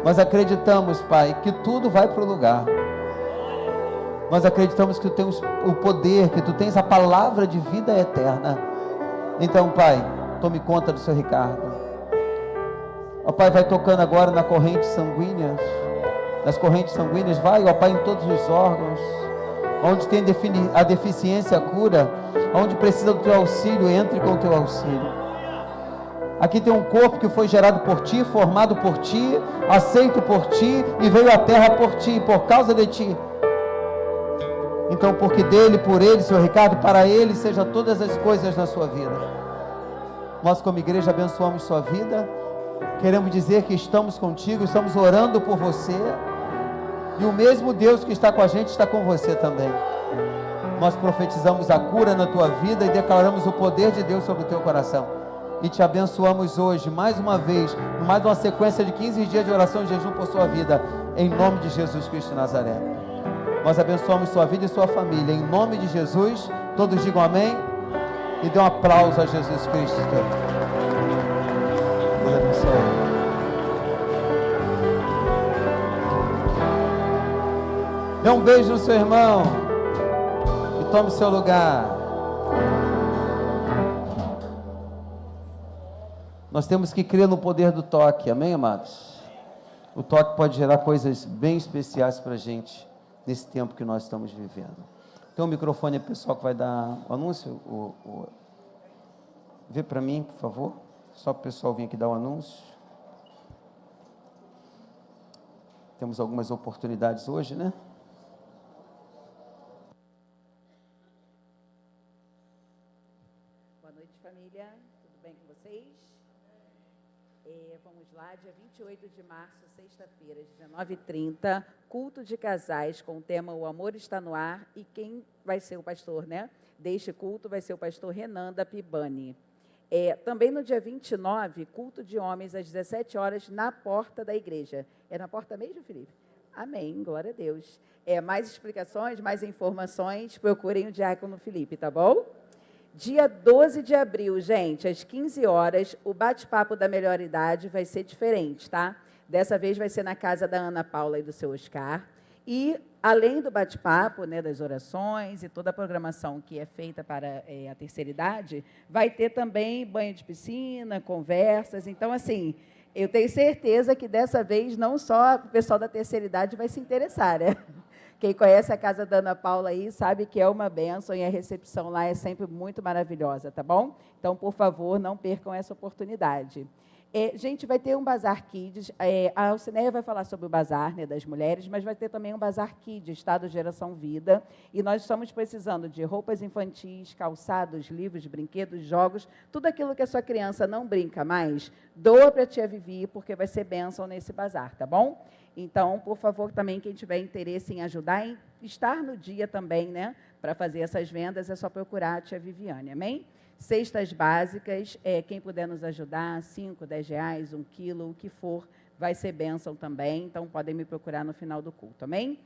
Nós acreditamos, Pai, que tudo vai para o lugar. Nós acreditamos que Tu tens o poder, que Tu tens a palavra de vida eterna. Então, Pai, tome conta do seu Ricardo. Ó Pai, vai tocando agora na corrente sanguínea. Nas correntes sanguíneas, vai, ó Pai, em todos os órgãos. Onde tem a deficiência, a cura. Onde precisa do Teu auxílio, entre com o Teu auxílio. Aqui tem um corpo que foi gerado por Ti, formado por Ti, aceito por Ti e veio à terra por Ti, por causa de Ti. Então, porque dele, por ele, Senhor Ricardo, para ele, seja todas as coisas na sua vida. Nós, como igreja, abençoamos sua vida. Queremos dizer que estamos contigo, estamos orando por você. E o mesmo Deus que está com a gente está com você também. Nós profetizamos a cura na tua vida e declaramos o poder de Deus sobre o teu coração. E te abençoamos hoje, mais uma vez, mais uma sequência de 15 dias de oração e jejum por sua vida, em nome de Jesus Cristo de Nazaré. Nós abençoamos sua vida e sua família, em nome de Jesus. Todos digam amém e dê um aplauso a Jesus Cristo. Deus abençoe. Dê um beijo no seu irmão. tome seu lugar. Nós temos que crer no poder do toque, amém, amados? O toque pode gerar coisas bem especiais para a gente nesse tempo que nós estamos vivendo. Tem um microfone, pessoal, que vai dar o anúncio? Vê para mim, por favor. Só para o pessoal vir aqui dar o anúncio. Temos algumas oportunidades hoje, né? Boa noite, família. Tudo bem com vocês? Vamos lá, dia 28 de março, sexta-feira, 19h30, culto de casais com o tema O Amor Está no Ar. E quem vai ser o pastor, né? Deste culto vai ser o pastor Renan da Pibani. Também no dia 29, culto de homens às 17 horas na porta da igreja. É na porta mesmo, Felipe? Amém, glória a Deus. Mais explicações, mais informações, procurem o diácono Felipe, tá bom? Dia 12 de abril, gente, às 15 horas, o bate-papo da melhor idade vai ser diferente, tá? Dessa vez vai ser na casa da Ana Paula e do seu Oscar. E, além do bate-papo, né, das orações e toda a programação que é feita para a terceira idade, vai ter também banho de piscina, conversas. Então, assim, eu tenho certeza que dessa vez não só o pessoal da terceira idade vai se interessar, né? Quem conhece a casa da Ana Paula aí sabe que é uma bênção e a recepção lá é sempre muito maravilhosa, tá bom? Então, por favor, não percam essa oportunidade. Gente, vai ter um Bazar Kids. A Alcineia vai falar sobre o Bazar, né, das mulheres, mas vai ter também um Bazar Kids, Estado Geração Vida. E nós estamos precisando de roupas infantis, calçados, livros, brinquedos, jogos, tudo aquilo que a sua criança não brinca mais, doa para a tia Vivi, porque vai ser bênção nesse bazar, tá bom? Então, por favor, também quem tiver interesse em ajudar, em estar no dia também, né, para fazer essas vendas, é só procurar a tia Viviane, amém? Cestas básicas, quem puder nos ajudar, 5, 10 reais, 1 quilo, o que for, vai ser bênção também, então podem me procurar no final do culto, amém?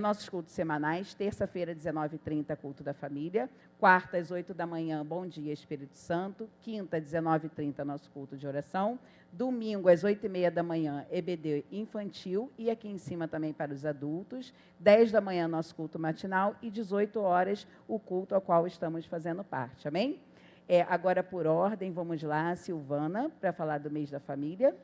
Nossos cultos semanais, terça-feira, 19h30, culto da família, quarta, às 8 da manhã, Bom Dia Espírito Santo, quinta, 19h30, nosso culto de oração, domingo, às 8h30 da manhã, EBD infantil, e aqui em cima também para os adultos, 10 da manhã, nosso culto matinal, e 18 horas, o culto ao qual estamos fazendo parte, amém? Agora, por ordem, vamos lá, Silvana, para falar do mês da família.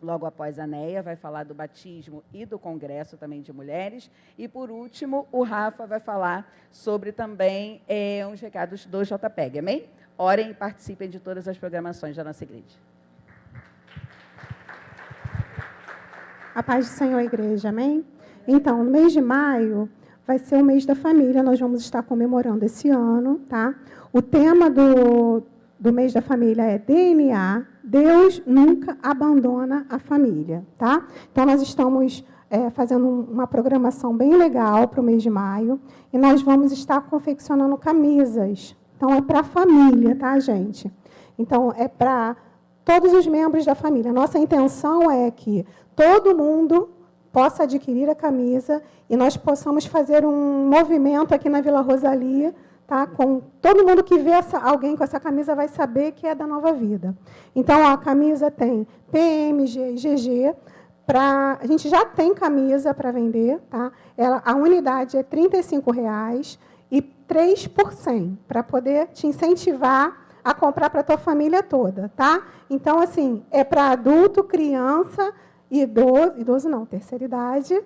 Logo após a Neia, vai falar do batismo e do congresso também de mulheres. E, por último, o Rafa vai falar sobre também uns recados do JPEG, amém? Orem e participem de todas as programações da nossa igreja. A paz do Senhor, igreja, amém? Então, no mês de maio vai ser o mês da família, nós vamos estar comemorando esse ano, tá? O tema do mês da família é DNA, Deus nunca abandona a família, tá? Então, nós estamos fazendo uma programação bem legal para o mês de maio, e nós vamos estar confeccionando camisas. Então, é para a família, tá, gente? Então, é para todos os membros da família. Nossa intenção é que todo mundo possa adquirir a camisa e nós possamos fazer um movimento aqui na Vila Rosalia, tá? Com todo mundo que vê alguém com essa camisa vai saber que é da Nova Vida. Então, a camisa tem PMG e GG. A gente já tem camisa para vender, tá? A unidade é R$ 35,00 e 3 por 100, para poder te incentivar a comprar para a tua família toda, tá? Então, assim, é para adulto, criança, idoso não, terceira idade,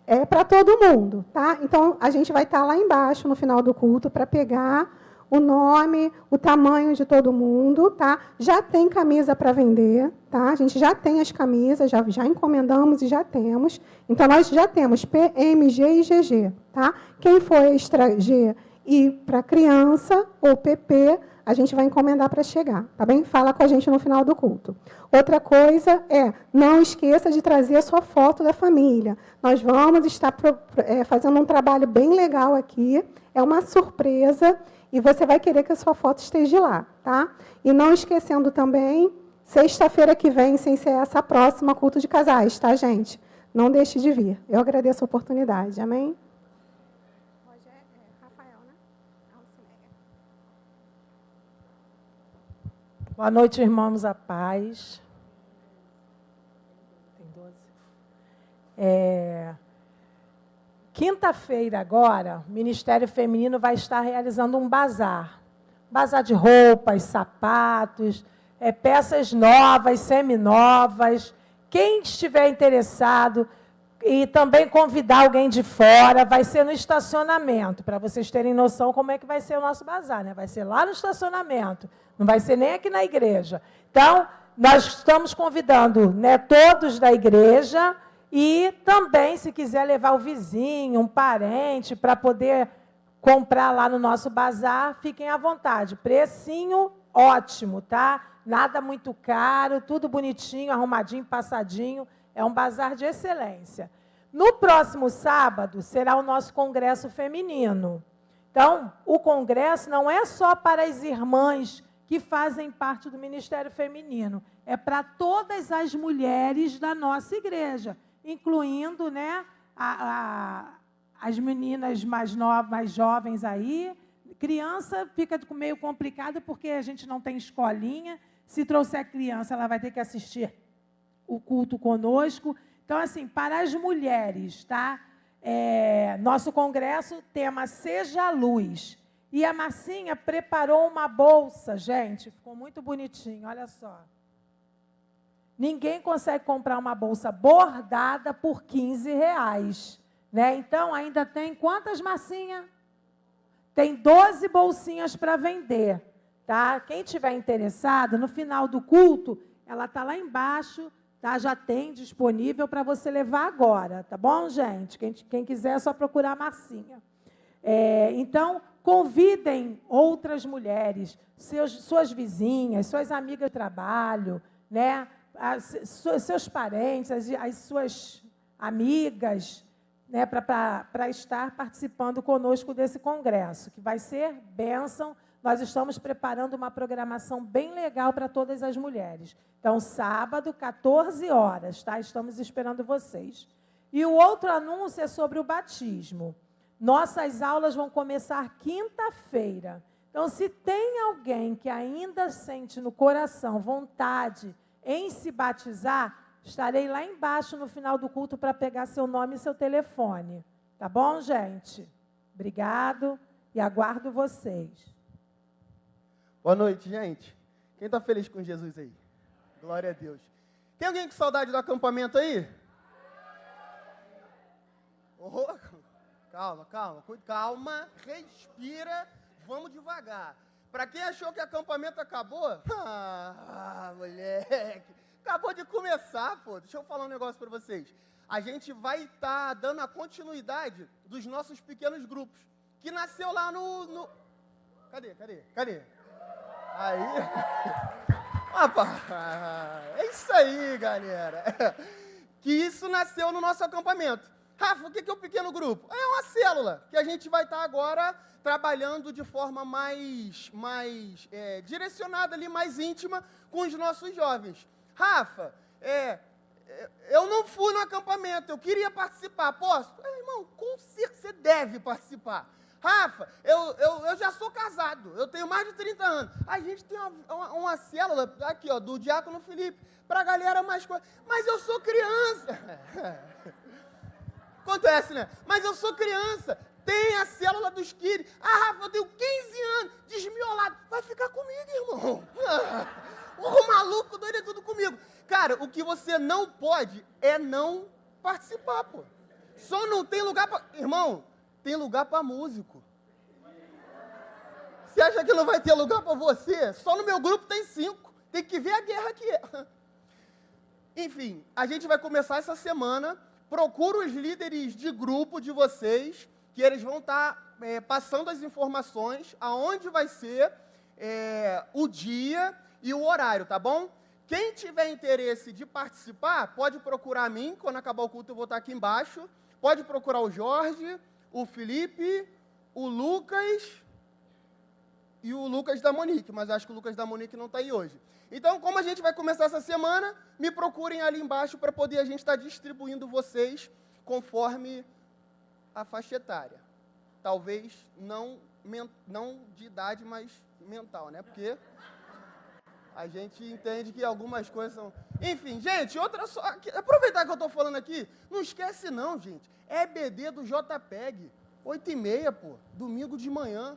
é para todo mundo, tá? Então, a gente vai estar lá embaixo, no final do culto, para pegar o nome, o tamanho de todo mundo, tá? Já tem camisa para vender, tá? A gente já tem as camisas, já encomendamos e já temos. Então, nós já temos PMG e GG, tá? Quem for extra G e para criança ou PP, a gente vai encomendar para chegar, tá bem? Fala com a gente no final do culto. Outra coisa não esqueça de trazer a sua foto da família. Nós vamos estar fazendo um trabalho bem legal aqui, é uma surpresa, e você vai querer que a sua foto esteja lá, tá? E não esquecendo também, sexta-feira que vem, sem ser essa próxima, culto de casais, tá, gente? Não deixe de vir. Eu agradeço a oportunidade, amém? Boa noite, irmãos, a paz. Tem 12. quinta-feira agora, o Ministério Feminino vai estar realizando um bazar. Bazar de roupas, sapatos, peças novas, seminovas. Quem estiver interessado e também convidar alguém de fora, vai ser no estacionamento, para vocês terem noção como é que vai ser o nosso bazar, né? Vai ser lá no estacionamento, não vai ser nem aqui na igreja. Então, nós estamos convidando, né, todos da igreja e também, se quiser levar o vizinho, um parente, para poder comprar lá no nosso bazar, fiquem à vontade. Precinho ótimo, tá? Nada muito caro, tudo bonitinho, arrumadinho, passadinho. É um bazar de excelência. No próximo sábado será o nosso congresso feminino. Então, o congresso não é só para as irmãs que fazem parte do Ministério Feminino, é para todas as mulheres da nossa igreja, incluindo, né, as meninas mais novas, mais jovens aí. Criança fica meio complicado porque a gente não tem escolinha. Se trouxer criança, ela vai ter que assistir o culto conosco. Então, assim, para as mulheres, tá? Nosso congresso, tema Seja Luz. E a Marcinha preparou uma bolsa, gente, ficou muito bonitinho, olha só. Ninguém consegue comprar uma bolsa bordada por R$15, né? Então, ainda tem quantas, Marcinha? Tem 12 bolsinhas para vender, tá? Quem tiver interessado, no final do culto, ela está lá embaixo, tá? Já tem disponível para você levar agora, tá bom, gente? Quem quiser é só procurar a Marcinha. Então, convidem outras mulheres, suas vizinhas, suas amigas de trabalho, né? Seus parentes, as suas amigas, né? Para estar participando conosco desse congresso, que vai ser bênção. Nós estamos preparando uma programação bem legal para todas as mulheres. Então, sábado, 14 horas, tá? Estamos esperando vocês. E o outro anúncio é sobre o batismo. Nossas aulas vão começar quinta-feira. Então, se tem alguém que ainda sente no coração vontade em se batizar, estarei lá embaixo no final do culto para pegar seu nome e seu telefone. Tá bom, gente? Obrigado e aguardo vocês. Boa noite, gente. Quem está feliz com Jesus aí? Glória a Deus. Tem alguém com saudade do acampamento aí? Oh, calma, respira, vamos devagar. Para quem achou que o acampamento acabou, moleque, acabou de começar, pô. Deixa eu falar um negócio para vocês. A gente vai estar dando a continuidade dos nossos pequenos grupos, que nasceu lá no... Cadê? Aí... é isso aí, galera. Que isso nasceu no nosso acampamento. Rafa, o que é o pequeno grupo? É uma célula que a gente vai estar agora trabalhando de forma mais direcionada ali, mais íntima com os nossos jovens. Rafa, eu não fui no acampamento, eu queria participar. Posso? Irmão, com certeza você deve participar. Rafa, eu já sou casado, eu tenho mais de 30 anos. A gente tem uma célula aqui, ó, do Diácono Felipe, para a galera mais... Mas eu sou criança. Acontece, né? Mas eu sou criança. Tem a célula dos kids. Rafa, eu tenho 15 anos, desmiolado. Vai ficar comigo, irmão. O maluco doido é tudo comigo. Cara, o que você não pode é não participar, pô. Só não tem lugar para... Irmão, tem lugar para músico. Você acha que não vai ter lugar para você? Só no meu grupo tem 5. Tem que ver a guerra aqui. Enfim, a gente vai começar essa semana. Procura os líderes de grupo de vocês, que eles vão estar passando as informações, aonde vai ser o dia e o horário, tá bom? Quem tiver interesse de participar, pode procurar a mim. Quando acabar o culto, eu vou estar aqui embaixo. Pode procurar o Jorge, o Felipe, o Lucas e o Lucas da Monique, mas acho que o Lucas da Monique não está aí hoje. Então, como a gente vai começar essa semana, me procurem ali embaixo para poder a gente estar distribuindo vocês conforme a faixa etária. Talvez não de idade, mas mental, né? Porque A gente entende que algumas coisas são... Enfim, gente, outra só... Aproveitar que eu estou falando aqui, não esquece não, gente. EBD do JPEG, 8h30, pô, domingo de manhã.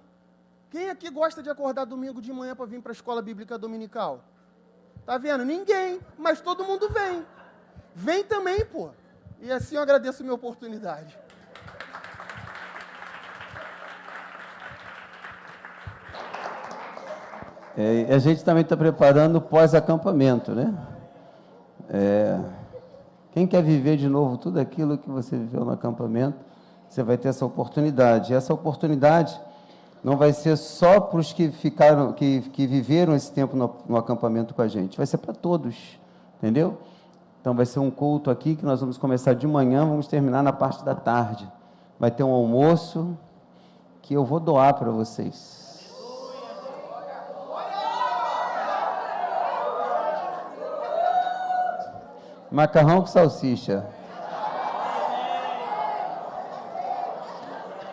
Quem aqui gosta de acordar domingo de manhã para vir para a escola bíblica dominical? Tá vendo? Ninguém, mas todo mundo vem. Vem também, pô. E assim eu agradeço a minha oportunidade. A gente também está preparando o pós-acampamento, né? Quem quer viver de novo tudo aquilo que você viveu no acampamento, você vai ter essa oportunidade. E essa oportunidade não vai ser só para os que ficaram, que viveram esse tempo no acampamento com a gente, vai ser para todos, entendeu? Então vai ser um culto aqui que nós vamos começar de manhã, vamos terminar na parte da tarde. Vai ter um almoço que eu vou doar para vocês. Macarrão com salsicha.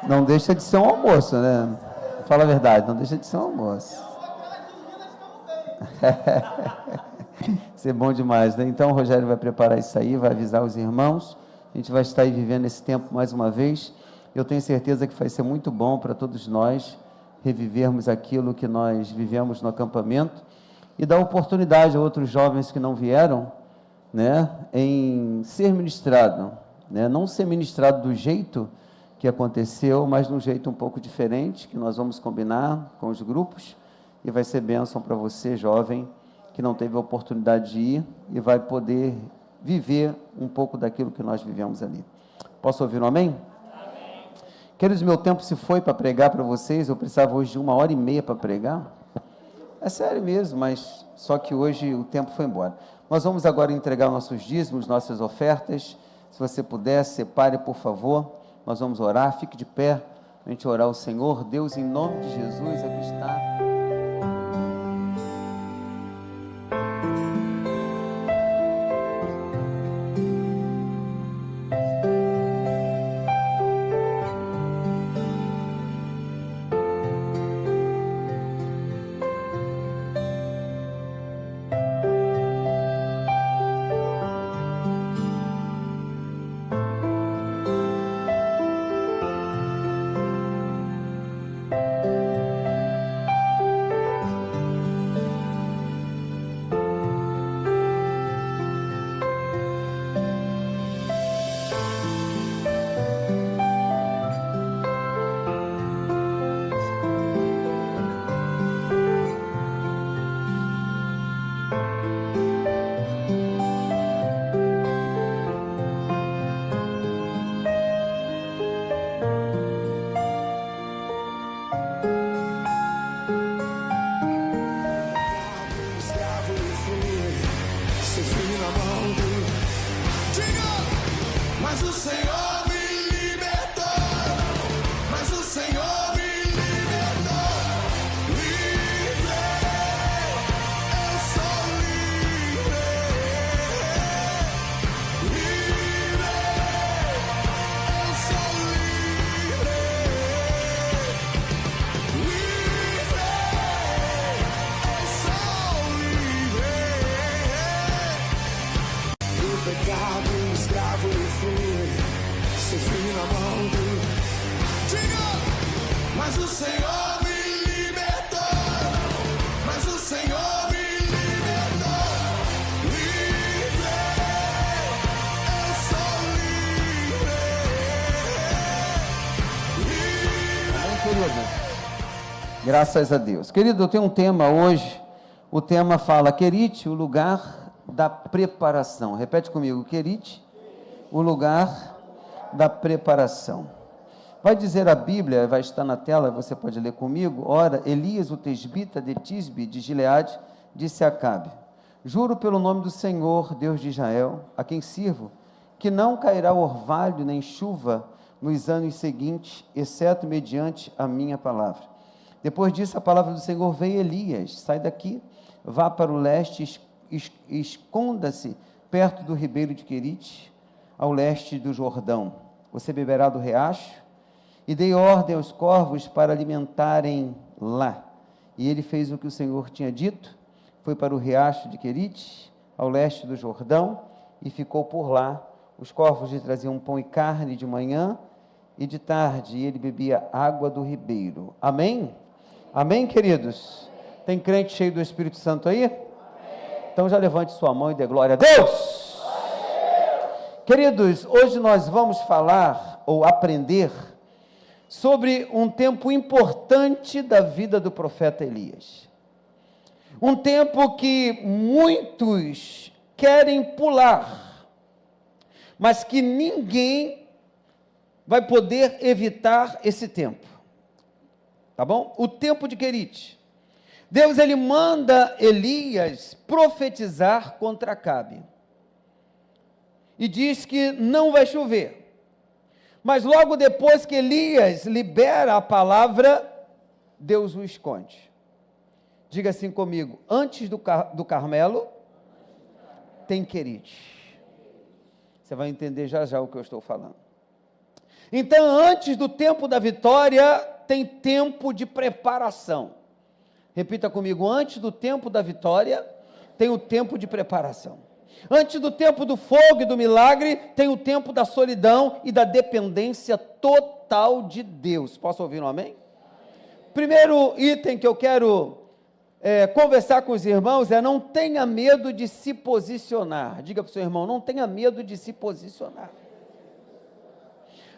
Não deixa de ser um almoço, né? Fala a verdade, não deixa de ser um almoço. Isso é bom demais, né? Então o Rogério vai preparar isso aí, vai avisar os irmãos. A gente vai estar aí vivendo esse tempo mais uma vez. Eu tenho certeza que vai ser muito bom para todos nós revivermos aquilo que nós vivemos no acampamento e dar oportunidade a outros jovens que não vieram, né, em ser ministrado, né, não ser ministrado do jeito que aconteceu, mas de um jeito um pouco diferente, que nós vamos combinar com os grupos, e vai ser bênção para você, jovem, que não teve a oportunidade de ir, e vai poder viver um pouco daquilo que nós vivemos ali. Posso ouvir um amém? Amém. Queridos, meu tempo se foi para pregar para vocês, eu precisava hoje de 1h30 para pregar, é sério mesmo, mas só que hoje o tempo foi embora. Nós vamos agora entregar nossos dízimos, nossas ofertas. Se você puder, separe, por favor. Nós vamos orar, fique de pé, a gente orar ao Senhor. Deus, em nome de Jesus, aqui está. Mas o Senhor me libertou. Mas o Senhor me libertou. Livre, eu sou livre. Livre, eu sou livre. Livre, eu sou livre. Do pecado escravo e fui, sofri na mão do... Diga! Mas o Senhor me libertou. Mas o Senhor me libertou. Livre, eu sou livre. Amém, querido? Graças a Deus. Querido, eu tenho um tema hoje. O tema fala, Querite, o lugar da preparação. Repete comigo, Querite, o lugar da preparação. Vai dizer a Bíblia, vai estar na tela, você pode ler comigo. Ora, Elias, o tesbita de Tisbe, de Gileade, disse a Acabe, juro pelo nome do Senhor, Deus de Israel, a quem sirvo, que não cairá orvalho nem chuva nos anos seguintes, exceto mediante a minha palavra. Depois disso, a palavra do Senhor veio Elias, sai daqui, vá para o leste, esconda-se perto do ribeiro de Querite, ao leste do Jordão. Você beberá do riacho, e dei ordem aos corvos para alimentarem lá. E ele fez o que o Senhor tinha dito, foi para o riacho de Querite, ao leste do Jordão, e ficou por lá. Os corvos lhe traziam pão e carne de manhã e de tarde, e ele bebia água do ribeiro. Amém? Amém, queridos? Tem crente cheio do Espírito Santo aí? Então já levante sua mão e dê glória a Deus. Queridos, hoje nós vamos falar ou aprender sobre um tempo importante da vida do profeta Elias. Um tempo que muitos querem pular, mas que ninguém vai poder evitar esse tempo. Tá bom? O tempo de Querite. Deus, ele manda Elias profetizar contra Acabe. E diz que não vai chover. Mas logo depois que Elias libera a palavra, Deus o esconde. Diga assim comigo: antes do Carmelo, tem Querite. Você vai entender já já o que eu estou falando. Então, antes do tempo da vitória, tem tempo de preparação. Repita comigo: antes do tempo da vitória, tem o tempo de preparação. Antes do tempo do fogo e do milagre, tem o tempo da solidão e da dependência total de Deus. Posso ouvir um amém? Primeiro item que eu quero conversar com os irmãos é: não tenha medo de se posicionar. Diga para o seu irmão: não tenha medo de se posicionar.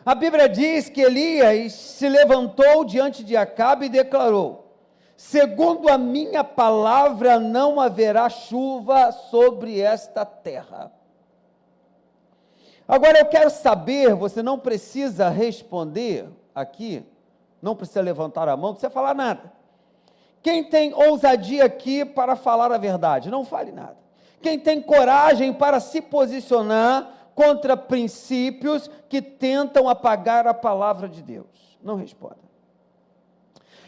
A Bíblia diz que Elias se levantou diante de Acabe e declarou: segundo a minha palavra, não haverá chuva sobre esta terra. Agora eu quero saber, você não precisa responder aqui, não precisa levantar a mão, não precisa falar nada. Quem tem ousadia aqui para falar a verdade? Não fale nada. Quem tem coragem para se posicionar contra princípios que tentam apagar a palavra de Deus? Não responda.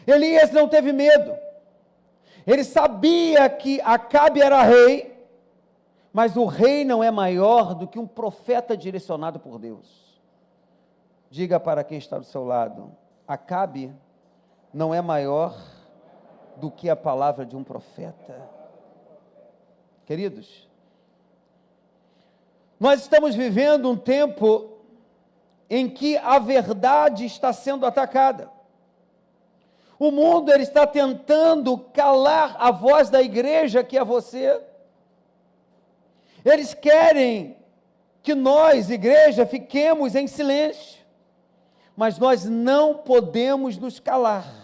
Elias não teve medo. Ele sabia que Acabe era rei, mas o rei não é maior do que um profeta direcionado por Deus. Diga para quem está do seu lado: Acabe não é maior do que a palavra de um profeta. Queridos, nós estamos vivendo um tempo em que a verdade está sendo atacada. O mundo, ele está tentando calar a voz da igreja, que é você. Eles querem que nós, igreja, fiquemos em silêncio, mas nós não podemos nos calar.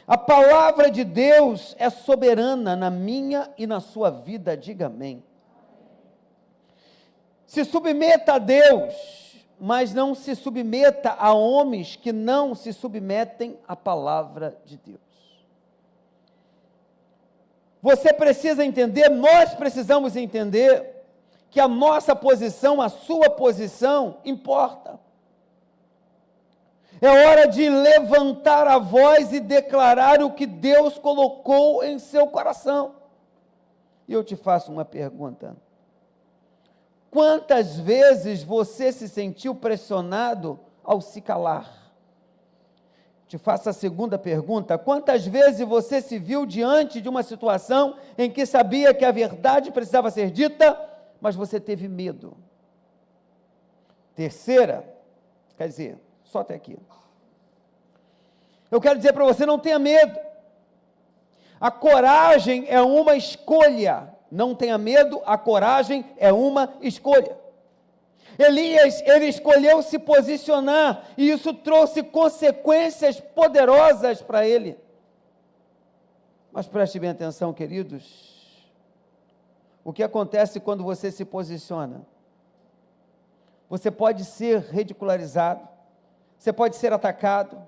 A palavra de Deus é soberana na minha e na sua vida. Diga amém. Se submeta a Deus, mas não se submeta a homens que não se submetem à palavra de Deus. Você precisa entender, nós precisamos entender, que a nossa posição, a sua posição, importa. É hora de levantar a voz e declarar o que Deus colocou em seu coração. E eu te faço uma pergunta: quantas vezes você se sentiu pressionado ao se calar? Te faço a segunda pergunta: quantas vezes você se viu diante de uma situação em que sabia que a verdade precisava ser dita, mas você teve medo? Terceira, quer dizer, só até aqui. Eu quero dizer para você: não tenha medo. A coragem é uma escolha. Não tenha medo, a coragem é uma escolha. Elias, ele escolheu se posicionar, e isso trouxe consequências poderosas para ele. Mas preste bem atenção, queridos. O que acontece quando você se posiciona? Você pode ser ridicularizado, você pode ser atacado,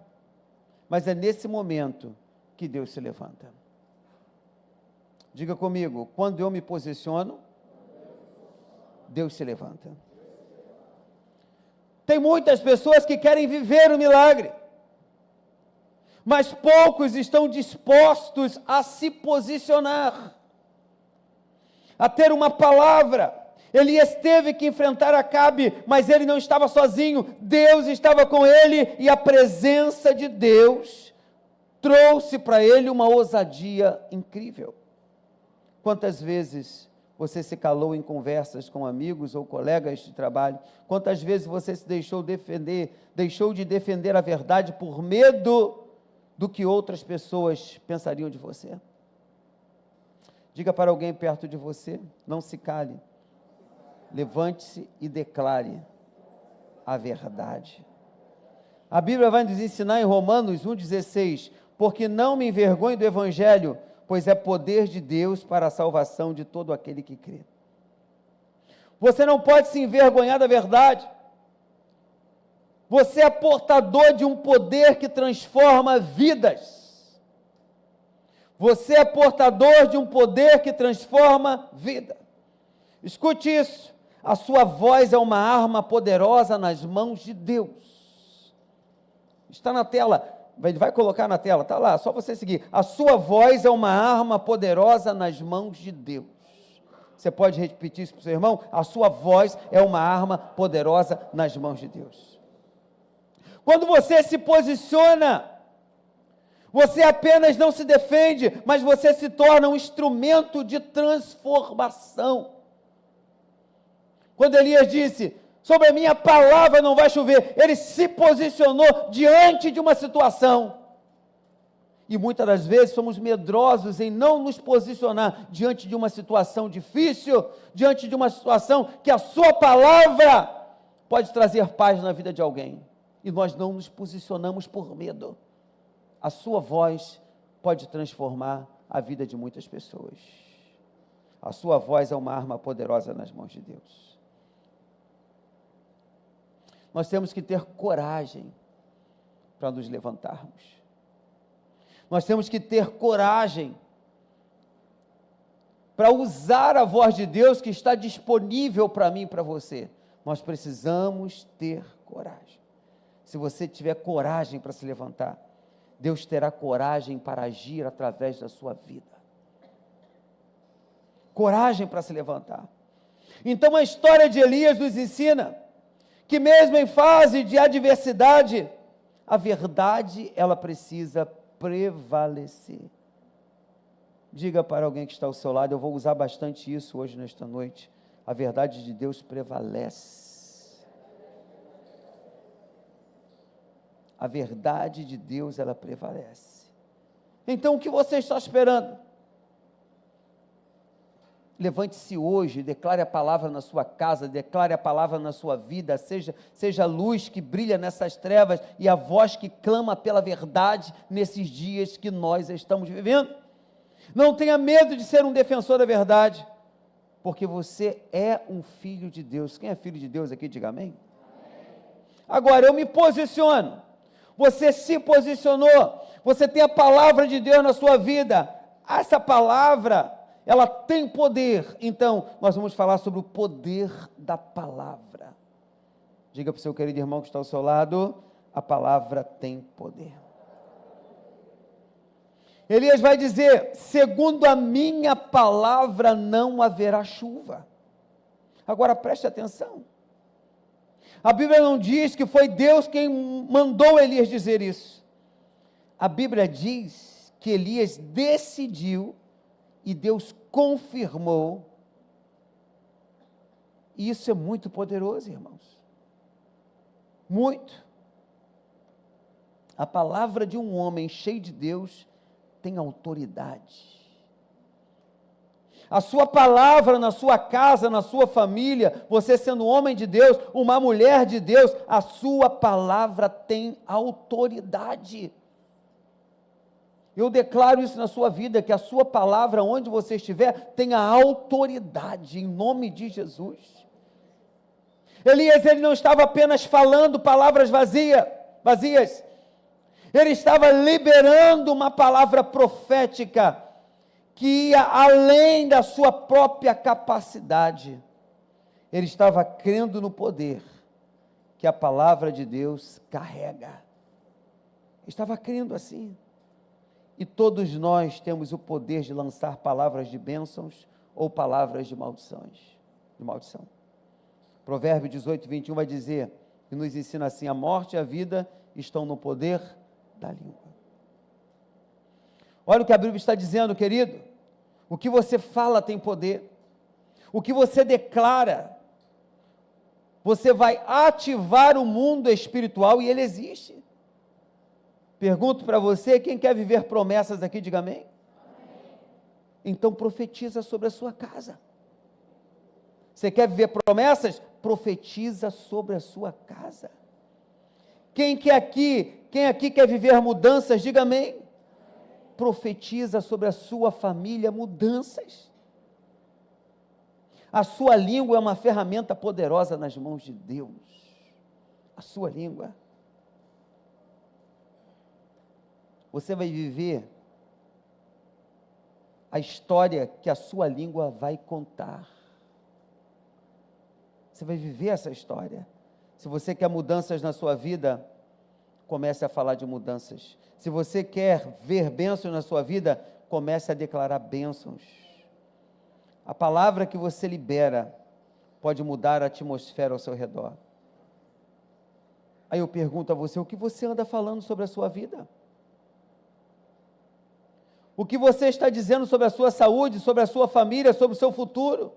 mas é nesse momento que Deus se levanta. Diga comigo: quando eu me posiciono, Deus se levanta. Tem muitas pessoas que querem viver o milagre, mas poucos estão dispostos a se posicionar, a ter uma palavra. Elias teve que enfrentar Acabe, mas ele não estava sozinho, Deus estava com ele, e a presença de Deus trouxe para ele uma ousadia incrível. Quantas vezes você se calou em conversas com amigos ou colegas de trabalho? Quantas vezes você se deixou de defender a verdade por medo do que outras pessoas pensariam de você? Diga para alguém perto de você, não se cale. Levante-se e declare a verdade. A Bíblia vai nos ensinar em Romanos 1,16, porque não me envergonho do Evangelho, pois é poder de Deus para a salvação de todo aquele que crê. Você não pode se envergonhar da verdade. Você é portador de um poder que transforma vidas. Você é portador de um poder que transforma vida. Escute isso. A sua voz é uma arma poderosa nas mãos de Deus. Está na tela. Vai colocar na tela, está lá, só você seguir. A sua voz é uma arma poderosa nas mãos de Deus. Você pode repetir isso para o seu irmão? A sua voz é uma arma poderosa nas mãos de Deus. Quando você se posiciona, você apenas não se defende, mas você se torna um instrumento de transformação. Quando Elias disse, sobre a minha palavra não vai chover, ele se posicionou diante de uma situação. E muitas das vezes somos medrosos em não nos posicionar diante de uma situação difícil, diante de uma situação que a sua palavra pode trazer paz na vida de alguém. E nós não nos posicionamos por medo. A sua voz pode transformar a vida de muitas pessoas. A sua voz é uma arma poderosa nas mãos de Deus. Nós temos que ter coragem para nos levantarmos. Nós temos que ter coragem para usar a voz de Deus que está disponível para mim e para você. Nós precisamos ter coragem. Se você tiver coragem para se levantar, Deus terá coragem para agir através da sua vida. Coragem para se levantar. Então a história de Elias nos ensina que mesmo em fase de adversidade, a verdade, ela precisa prevalecer. Diga para alguém que está ao seu lado, eu vou usar bastante isso hoje, nesta noite. A verdade de Deus prevalece. A verdade de Deus, ela prevalece. Então, o que você está esperando? Levante-se hoje, declare a palavra na sua casa, declare a palavra na sua vida, seja a luz que brilha nessas trevas e a voz que clama pela verdade nesses dias que nós estamos vivendo. Não tenha medo de ser um defensor da verdade, porque você é um filho de Deus. Quem é filho de Deus aqui, diga amém. Agora, eu me posiciono, você se posicionou, você tem a palavra de Deus na sua vida, essa palavra, ela tem poder. Então, nós vamos falar sobre o poder da palavra. Diga para o seu querido irmão que está ao seu lado, a palavra tem poder. Elias vai dizer, segundo a minha palavra não haverá chuva. Agora preste atenção. A Bíblia não diz que foi Deus quem mandou Elias dizer isso. A Bíblia diz que Elias decidiu e Deus confirmou. E isso é muito poderoso, irmãos. Muito. A palavra de um homem cheio de Deus tem autoridade. A sua palavra na sua casa, na sua família, você sendo um homem de Deus, uma mulher de Deus, a sua palavra tem autoridade. Eu declaro isso na sua vida, que a sua palavra, onde você estiver, tenha autoridade, em nome de Jesus. Elias, ele não estava apenas falando palavras vazias, ele estava liberando uma palavra profética, que ia além da sua própria capacidade. Ele estava crendo no poder que a palavra de Deus carrega. Ele estava crendo assim. E todos nós temos o poder de lançar palavras de bênçãos ou palavras de maldição. Provérbio 18, 21 vai dizer, e nos ensina assim, a morte e a vida estão no poder da língua. Olha o que a Bíblia está dizendo, querido. O que você fala tem poder. O que você declara, você vai ativar o mundo espiritual e ele existe. Pergunto para você, quem quer viver promessas aqui, diga amém. Então profetiza sobre a sua casa. Você quer viver promessas? Profetiza sobre a sua casa. Quem aqui quer viver mudanças, diga amém. Profetiza sobre a sua família mudanças. A sua língua é uma ferramenta poderosa nas mãos de Deus. A sua língua. Você vai viver a história que a sua língua vai contar. Você vai viver essa história. Se você quer mudanças na sua vida, comece a falar de mudanças. Se você quer ver bênçãos na sua vida, comece a declarar bênçãos. A palavra que você libera pode mudar a atmosfera ao seu redor. Aí eu pergunto a você, o que você anda falando sobre a sua vida? O que você está dizendo sobre a sua saúde, sobre a sua família, sobre o seu futuro?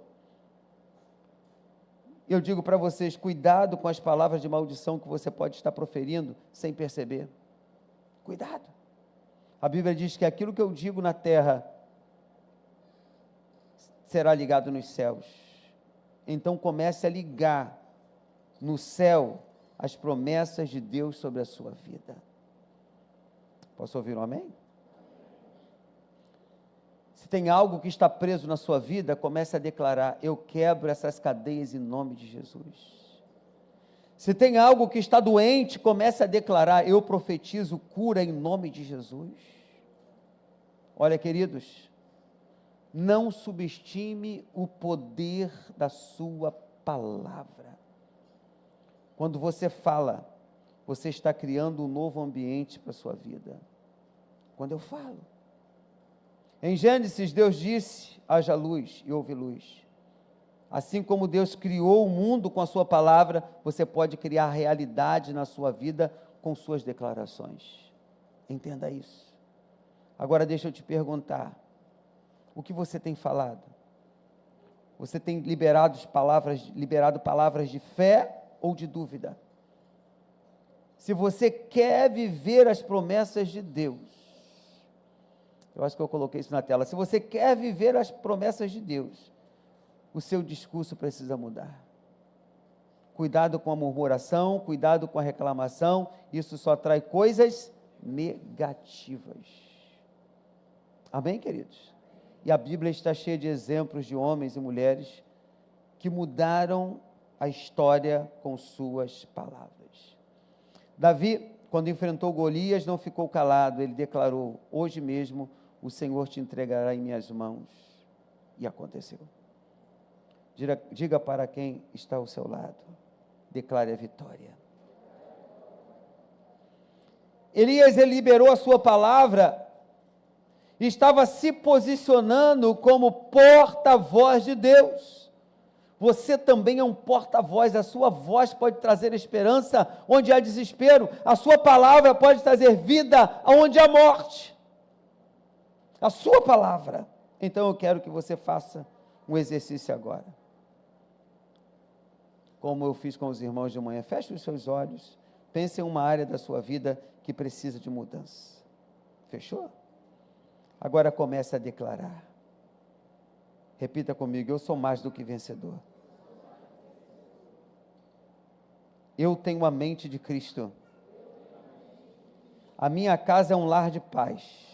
Eu digo para vocês, cuidado com as palavras de maldição que você pode estar proferindo sem perceber. Cuidado. A Bíblia diz que aquilo que eu digo na terra será ligado nos céus. Então comece a ligar no céu as promessas de Deus sobre a sua vida. Posso ouvir um amém? Se tem algo que está preso na sua vida, comece a declarar, eu quebro essas cadeias em nome de Jesus. Se tem algo que está doente, comece a declarar, eu profetizo cura em nome de Jesus. Olha, queridos, não subestime o poder da sua palavra. Quando você fala, você está criando um novo ambiente para a sua vida. Quando eu falo. Em Gênesis, Deus disse, haja luz e houve luz. Assim como Deus criou o mundo com a sua palavra, você pode criar realidade na sua vida com suas declarações. Entenda isso. Agora deixa eu te perguntar, o que você tem falado? Você tem liberado palavras de fé ou de dúvida? Se você quer viver as promessas de Deus, eu acho que eu coloquei isso na tela. Se você quer viver as promessas de Deus, o seu discurso precisa mudar. Cuidado com a murmuração, cuidado com a reclamação, isso só traz coisas negativas. Amém, queridos? E a Bíblia está cheia de exemplos de homens e mulheres que mudaram a história com suas palavras. Davi, quando enfrentou Golias, não ficou calado, ele declarou, hoje mesmo o Senhor te entregará em minhas mãos. E aconteceu. Diga para quem está ao seu lado, declare a vitória. Elias, ele liberou a sua palavra, estava se posicionando como porta-voz de Deus. Você também é um porta-voz, a sua voz pode trazer esperança onde há desespero, a sua palavra pode trazer vida aonde há morte. A sua palavra. Então eu quero que você faça um exercício agora. Como eu fiz com os irmãos de manhã, feche os seus olhos, pense em uma área da sua vida que precisa de mudança. Fechou? Agora comece a declarar. Repita comigo, eu sou mais do que vencedor. Eu tenho a mente de Cristo. A minha casa é um lar de paz.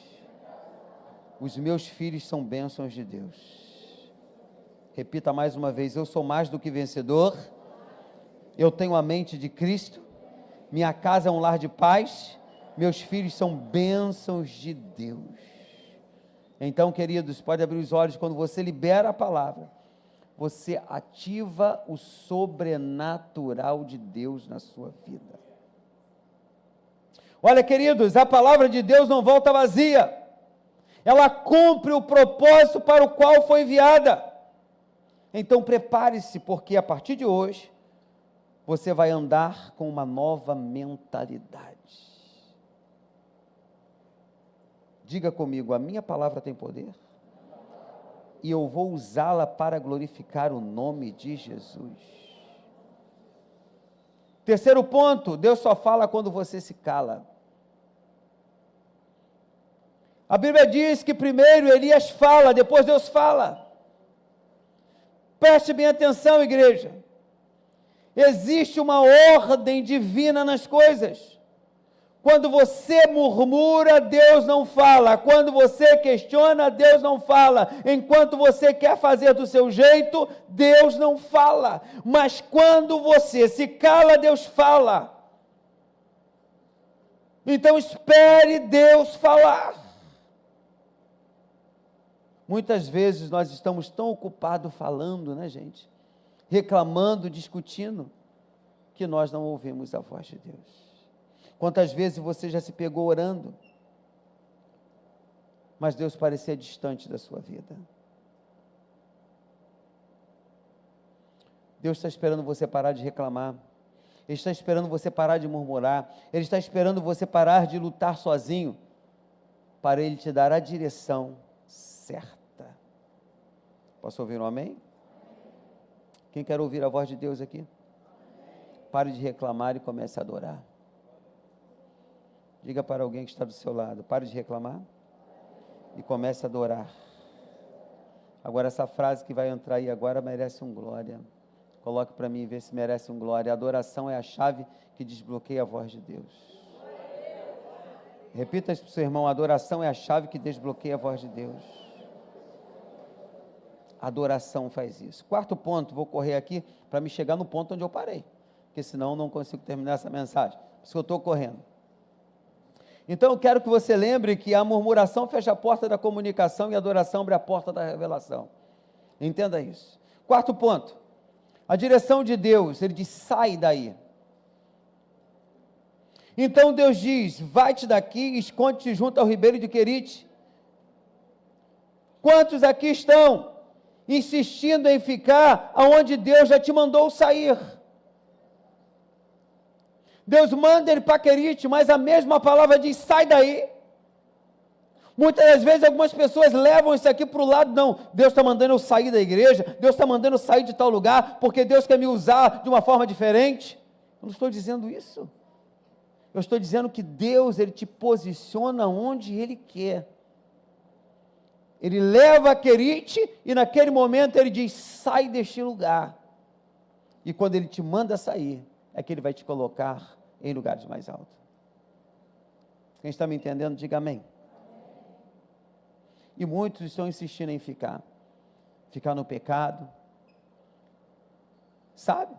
Os meus filhos são bênçãos de Deus. Repita mais uma vez, eu sou mais do que vencedor. Eu tenho a mente de Cristo. Minha casa é um lar de paz. Meus filhos são bênçãos de Deus. Então, queridos, pode abrir os olhos, quando você libera a palavra, você ativa o sobrenatural de Deus na sua vida. Olha, queridos, a palavra de Deus não volta vazia. Ela cumpre o propósito para o qual foi enviada. Então prepare-se, porque a partir de hoje, você vai andar com uma nova mentalidade. Diga comigo, a minha palavra tem poder? e eu vou usá-la para glorificar o nome de Jesus. Terceiro ponto, Deus só fala quando você se cala. A Bíblia diz que primeiro Elias fala, depois Deus fala. Preste bem atenção, igreja. Existe uma ordem divina nas coisas. Quando você murmura, Deus não fala. Quando você questiona, Deus não fala. Enquanto você quer fazer do seu jeito, Deus não fala. Mas quando você se cala, Deus fala. Então espere Deus falar. Muitas vezes nós estamos tão ocupados falando, né, gente? Reclamando, discutindo, que nós não ouvimos a voz de Deus. Quantas vezes você já se pegou orando, mas Deus parecia distante da sua vida? Deus está esperando você parar de reclamar. Ele está esperando você parar de murmurar. Ele está esperando você parar de lutar sozinho, para Ele te dar a direção certa. Posso ouvir um amém? Quem quer ouvir a voz de Deus aqui? Pare de reclamar e comece a adorar. Diga para alguém que está do seu lado, pare de reclamar e comece a adorar. Agora essa frase que vai entrar aí agora merece um glória. Coloque para mim e vê se merece um glória. A adoração é a chave que desbloqueia a voz de Deus. Repita isso para o seu irmão, a adoração é a chave que desbloqueia a voz de Deus. A adoração faz isso. Quarto ponto, vou correr aqui para me chegar no ponto onde eu parei, porque senão eu não consigo terminar essa mensagem. Por isso que eu estou correndo. Então eu quero que você lembre que a murmuração fecha a porta da comunicação e a adoração abre a porta da revelação. Entenda isso. Quarto ponto, a direção de Deus, Ele diz, sai daí. Então Deus diz, vai-te daqui e esconde-te junto ao ribeiro de Querite. Quantos aqui estão insistindo em ficar aonde Deus já te mandou sair? Deus manda ele para Querite, mas a mesma palavra diz, sai daí. Muitas das vezes algumas pessoas levam isso aqui para o lado, não, Deus está mandando eu sair da igreja, Deus está mandando eu sair de tal lugar, porque Deus quer me usar de uma forma diferente. Eu não estou dizendo isso. Eu estou dizendo que Deus, Ele te posiciona onde Ele quer. Ele leva a Querite e naquele momento Ele diz, sai deste lugar. E quando Ele te manda sair, é que Ele vai te colocar em lugares mais altos. Quem está me entendendo, diga amém. E muitos estão insistindo em ficar no pecado, sabe?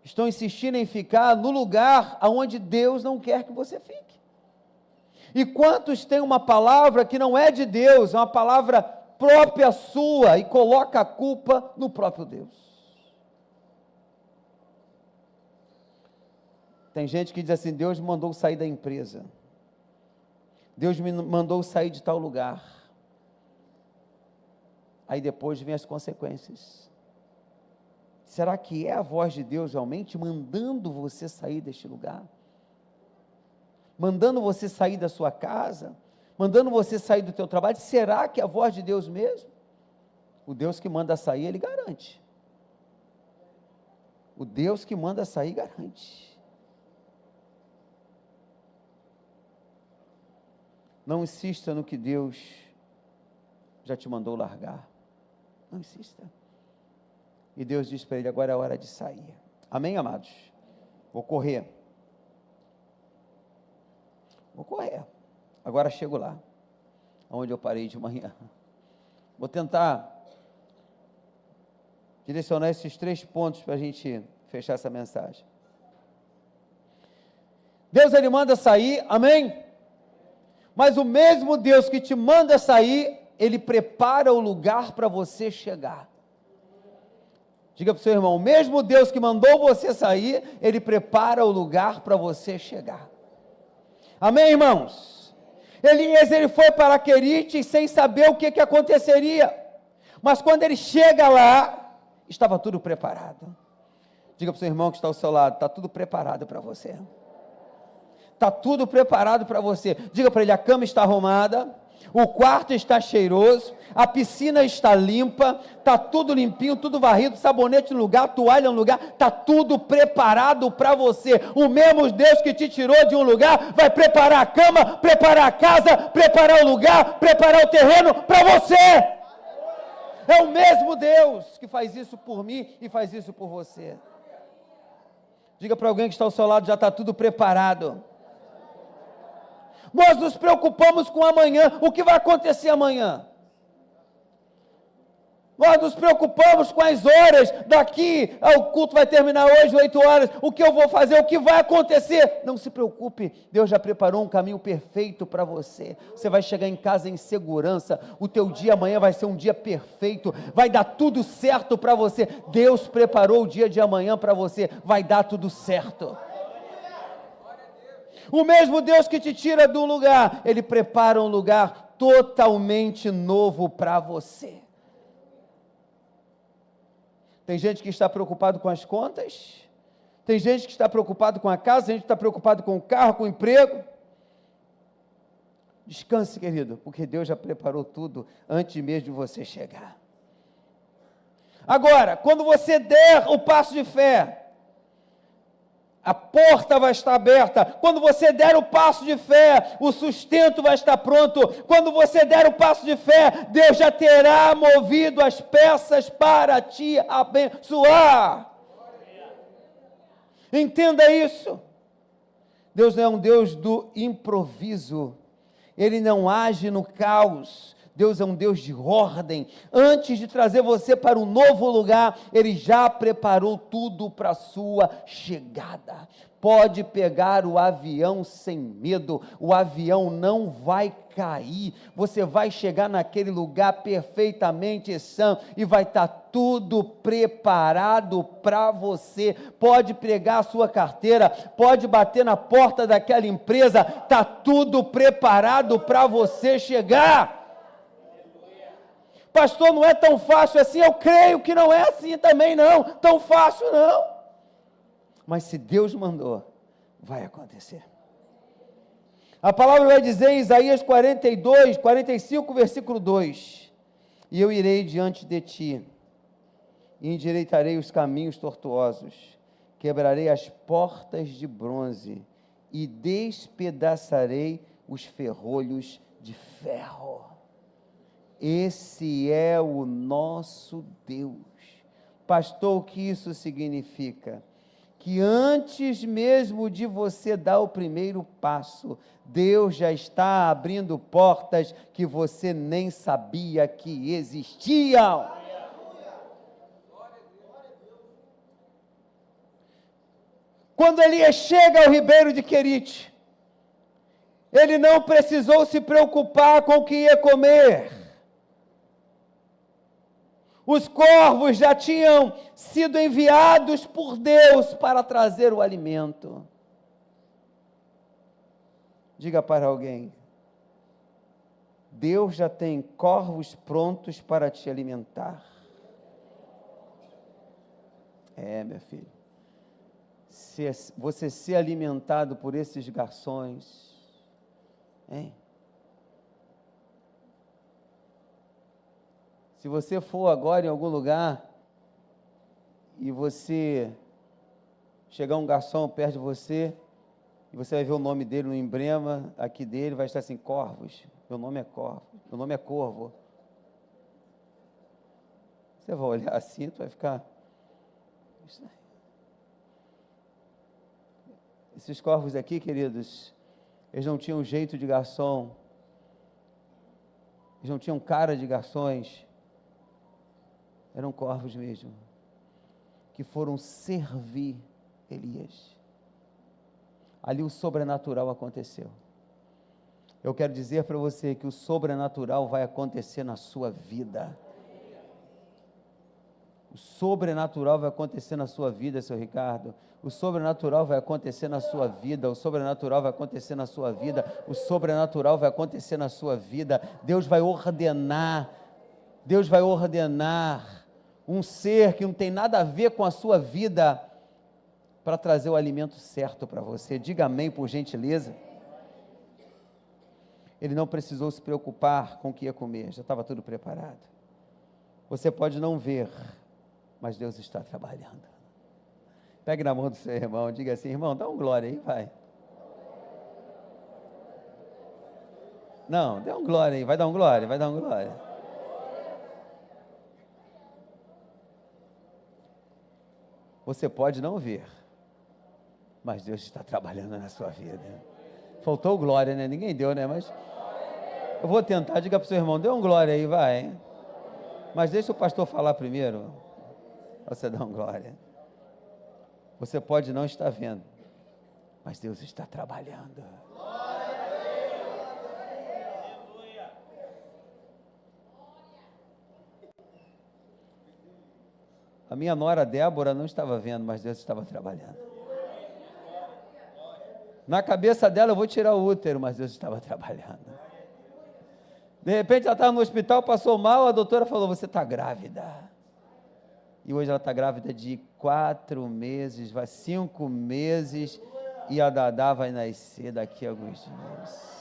Estão insistindo em ficar no lugar aonde Deus não quer que você fique. E quantos têm uma palavra que não é de Deus, é uma palavra própria sua, e coloca a culpa no próprio Deus. Tem gente que diz assim, Deus me mandou sair da empresa, Deus me mandou sair de tal lugar, aí depois vem as consequências. Será que é a voz de Deus realmente mandando você sair deste lugar? Mandando você sair da sua casa? Mandando você sair do teu trabalho? Será que é a voz de Deus mesmo? O Deus que manda sair, Ele garante. O Deus que manda sair, garante. Não insista no que Deus já te mandou largar. Não insista. E Deus diz para ele, agora é a hora de sair. Amém, amados? Vou correr. Agora chego lá, onde eu parei de manhã. Vou tentar direcionar esses 3 pontos para a gente fechar essa mensagem. Deus, Ele manda sair, amém? Mas o mesmo Deus que te manda sair, Ele prepara o lugar para você chegar. Diga para o seu irmão, o mesmo Deus que mandou você sair, Ele prepara o lugar para você chegar. Amém, irmãos? Elias, ele foi para Querite sem saber o que aconteceria. Mas quando ele chega lá, estava tudo preparado. Diga para o seu irmão que está ao seu lado, está tudo preparado para você. Está tudo preparado para você. Diga para ele, a cama está arrumada, O quarto está cheiroso, a piscina está limpa, está tudo limpinho, tudo varrido, sabonete no lugar, toalha no lugar, está tudo preparado para você. O mesmo Deus que te tirou de um lugar, vai preparar a cama, preparar a casa, preparar o lugar, preparar o terreno para você. É o mesmo Deus que faz isso por mim e faz isso por você. Diga para alguém que está ao seu lado, já está tudo preparado. Nós nos preocupamos com amanhã, o que vai acontecer amanhã? Nós nos preocupamos com as horas, daqui, o culto vai terminar hoje, 8 horas, o que eu vou fazer, o que vai acontecer? Não se preocupe, Deus já preparou um caminho perfeito para você. Você vai chegar em casa em segurança, o teu dia amanhã vai ser um dia perfeito, vai dar tudo certo para você. Deus preparou o dia de amanhã para você, vai dar tudo certo. O mesmo Deus que te tira de um lugar, Ele prepara um lugar totalmente novo para você. Tem gente que está preocupado com as contas, tem gente que está preocupado com a casa, tem gente que está preocupado com o carro, com o emprego. Descanse, querido, porque Deus já preparou tudo antes mesmo de você chegar. Agora, quando você der o passo de fé, a porta vai estar aberta. Quando você der o passo de fé, o sustento vai estar pronto. Quando você der o passo de fé, Deus já terá movido as peças para te abençoar. Entenda isso. Deus não é um Deus do improviso. Ele não age no caos. Deus é um Deus de ordem. Antes de trazer você para um novo lugar, Ele já preparou tudo para a sua chegada. Pode pegar o avião sem medo, o avião não vai cair, você vai chegar naquele lugar perfeitamente sã e vai estar tudo preparado para você. Pode pegar a sua carteira, pode bater na porta daquela empresa, está tudo preparado para você chegar. Pastor, não é tão fácil assim. Eu creio que não é assim também não, tão fácil não. Mas se Deus mandou, vai acontecer. A palavra vai dizer em Isaías 45, versículo 2: e eu irei diante de ti, e endireitarei os caminhos tortuosos, quebrarei as portas de bronze, e despedaçarei os ferrolhos de ferro. Esse é o nosso Deus. Pastor, o que isso significa? Que antes mesmo de você dar o primeiro passo, Deus já está abrindo portas que você nem sabia que existiam. Quando Elias chega ao ribeiro de Querite, ele não precisou se preocupar com o que ia comer. Os corvos já tinham sido enviados por Deus para trazer o alimento. Diga para alguém: Deus já tem corvos prontos para te alimentar. Meu filho. Se você ser alimentado por esses garçons, hein? Se você for agora em algum lugar e você chegar um garçom perto de você e você vai ver o nome dele no emblema aqui dele, vai estar assim: Corvos. Meu nome é Corvo. Meu nome é Corvo. Você vai olhar assim, tu vai ficar... Esses corvos aqui, queridos, eles não tinham jeito de garçom. Eles não tinham cara de garçons. Eram corvos mesmo, que foram servir Elias. Ali o sobrenatural aconteceu. Eu quero dizer para você que o sobrenatural vai acontecer na sua vida. O sobrenatural vai acontecer na sua vida, seu Ricardo. O sobrenatural vai acontecer na sua vida. O sobrenatural vai acontecer na sua vida. O sobrenatural vai acontecer na sua vida. Deus vai ordenar um ser que não tem nada a ver com a sua vida para trazer o alimento certo para você. Diga amém, por gentileza. ele não precisou se preocupar com o que ia comer, já estava tudo preparado. Você pode não ver, mas Deus está trabalhando. Pegue na mão do seu irmão, diga assim: irmão, dá um glória aí, vai. Não, dê um glória aí, vai dar um glória, vai dar um glória. Você pode não ver, mas Deus está trabalhando na sua vida. Faltou glória, né? Ninguém deu, né? Mas eu vou tentar, diga para o seu irmão, dê um glória aí, vai. Mas deixa o pastor falar primeiro. Você dá um glória. Você pode não estar vendo, mas Deus está trabalhando. A minha nora Débora não estava vendo, mas Deus estava trabalhando. Na cabeça dela eu vou tirar o útero, mas Deus estava trabalhando. De repente ela estava no hospital, passou mal, a doutora falou: você está grávida. E hoje ela está grávida de 4 meses, vai 5 meses, e a Dadá vai nascer daqui a alguns dias.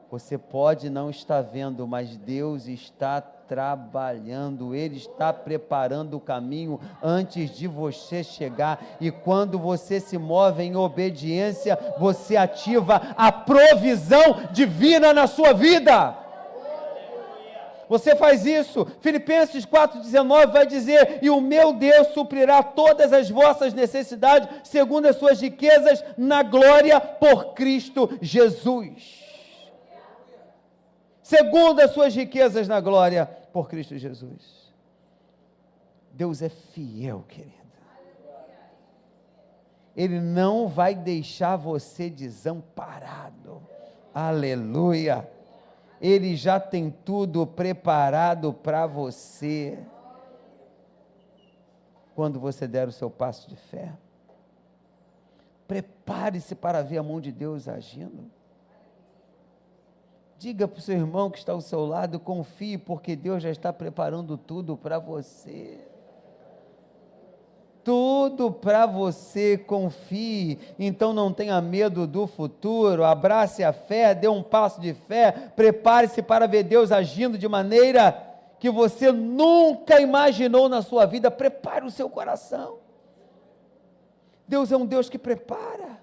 Você pode não estar vendo, mas Deus está trabalhando, Ele está preparando o caminho antes de você chegar, e quando você se move em obediência, você ativa a provisão divina na sua vida. Você faz isso. Filipenses 4,19 vai dizer: e o meu Deus suprirá todas as vossas necessidades, segundo as suas riquezas na glória por Cristo Jesus. Segundo as suas riquezas na glória por Cristo Jesus. Deus é fiel, querido. Ele não vai deixar você desamparado. Aleluia. Ele já tem tudo preparado para você. Quando você der o seu passo de fé, prepare-se para ver a mão de Deus agindo. Diga para o seu irmão que está ao seu lado: confie, porque Deus já está preparando tudo para você. Tudo para você, confie. Então não tenha medo do futuro, abrace a fé, dê um passo de fé, prepare-se para ver Deus agindo de maneira que você nunca imaginou na sua vida. Prepare o seu coração. Deus é um Deus que prepara.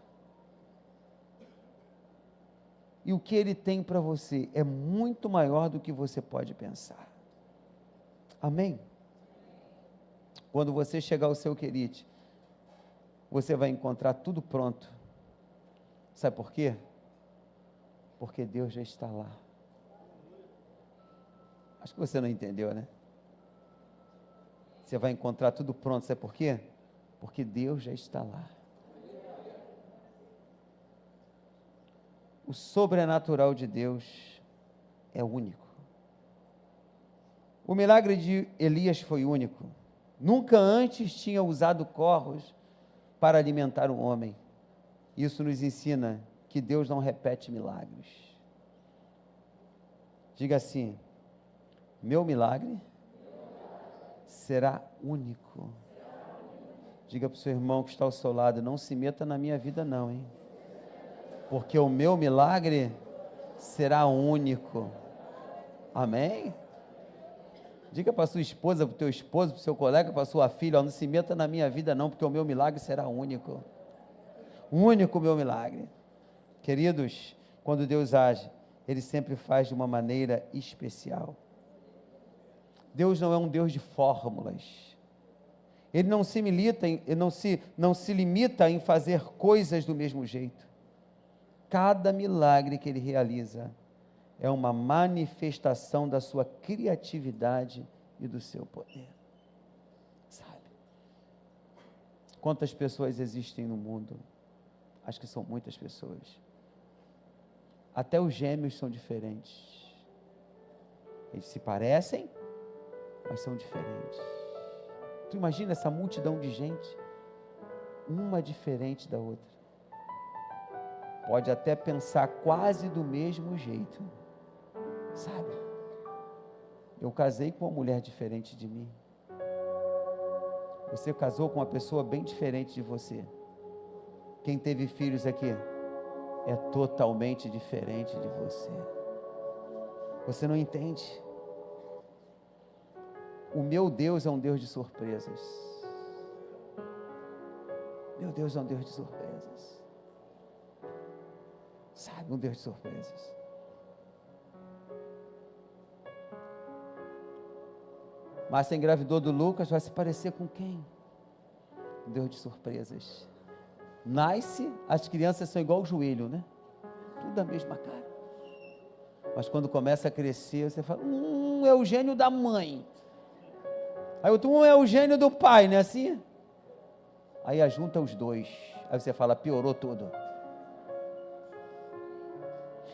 E o que Ele tem para você é muito maior do que você pode pensar. Amém? Quando você chegar ao seu querite, você vai encontrar tudo pronto. Sabe por quê? Porque Deus já está lá. Acho que você não entendeu, né? Você vai encontrar tudo pronto, sabe por quê? Porque Deus já está lá. O sobrenatural de Deus é único. O milagre de Elias foi único. Nunca antes tinha usado corvos para alimentar um homem. Isso nos ensina que Deus não repete milagres. Diga assim: meu milagre será único. Diga para o seu irmão que está ao seu lado: não se meta na minha vida não, hein? Porque o meu milagre será único. Amém? Diga para a sua esposa, para o teu esposo, para o seu colega, para a sua filha: não se meta na minha vida não, porque o meu milagre será único. Único o meu milagre. Queridos, quando Deus age, Ele sempre faz de uma maneira especial. Deus não é um Deus de fórmulas. Ele não se limita em fazer coisas do mesmo jeito. Cada milagre que Ele realiza é uma manifestação da sua criatividade e do seu poder. Sabe? Quantas pessoas existem no mundo? Acho que são muitas pessoas. Até os gêmeos são diferentes. Eles se parecem, mas são diferentes. Tu imagina essa multidão de gente, uma diferente da outra. Pode até pensar quase do mesmo jeito, sabe? Eu casei com uma mulher diferente de mim. Você casou com uma pessoa bem diferente de você. Quem teve filhos aqui? é totalmente diferente de você. Você não entende. O meu Deus é um Deus de surpresas. Meu Deus é um Deus de surpresas. Sabe, um Deus de surpresas. Márcia engravidou do Lucas, vai se parecer com quem? Um Deus de surpresas. Nasce, as crianças são igual o joelho, né? Tudo a mesma cara. Mas quando começa a crescer, você fala, é o gênio da mãe. Aí outro é o gênio do pai, não é assim? Aí ajunta os dois. Aí você fala, piorou tudo.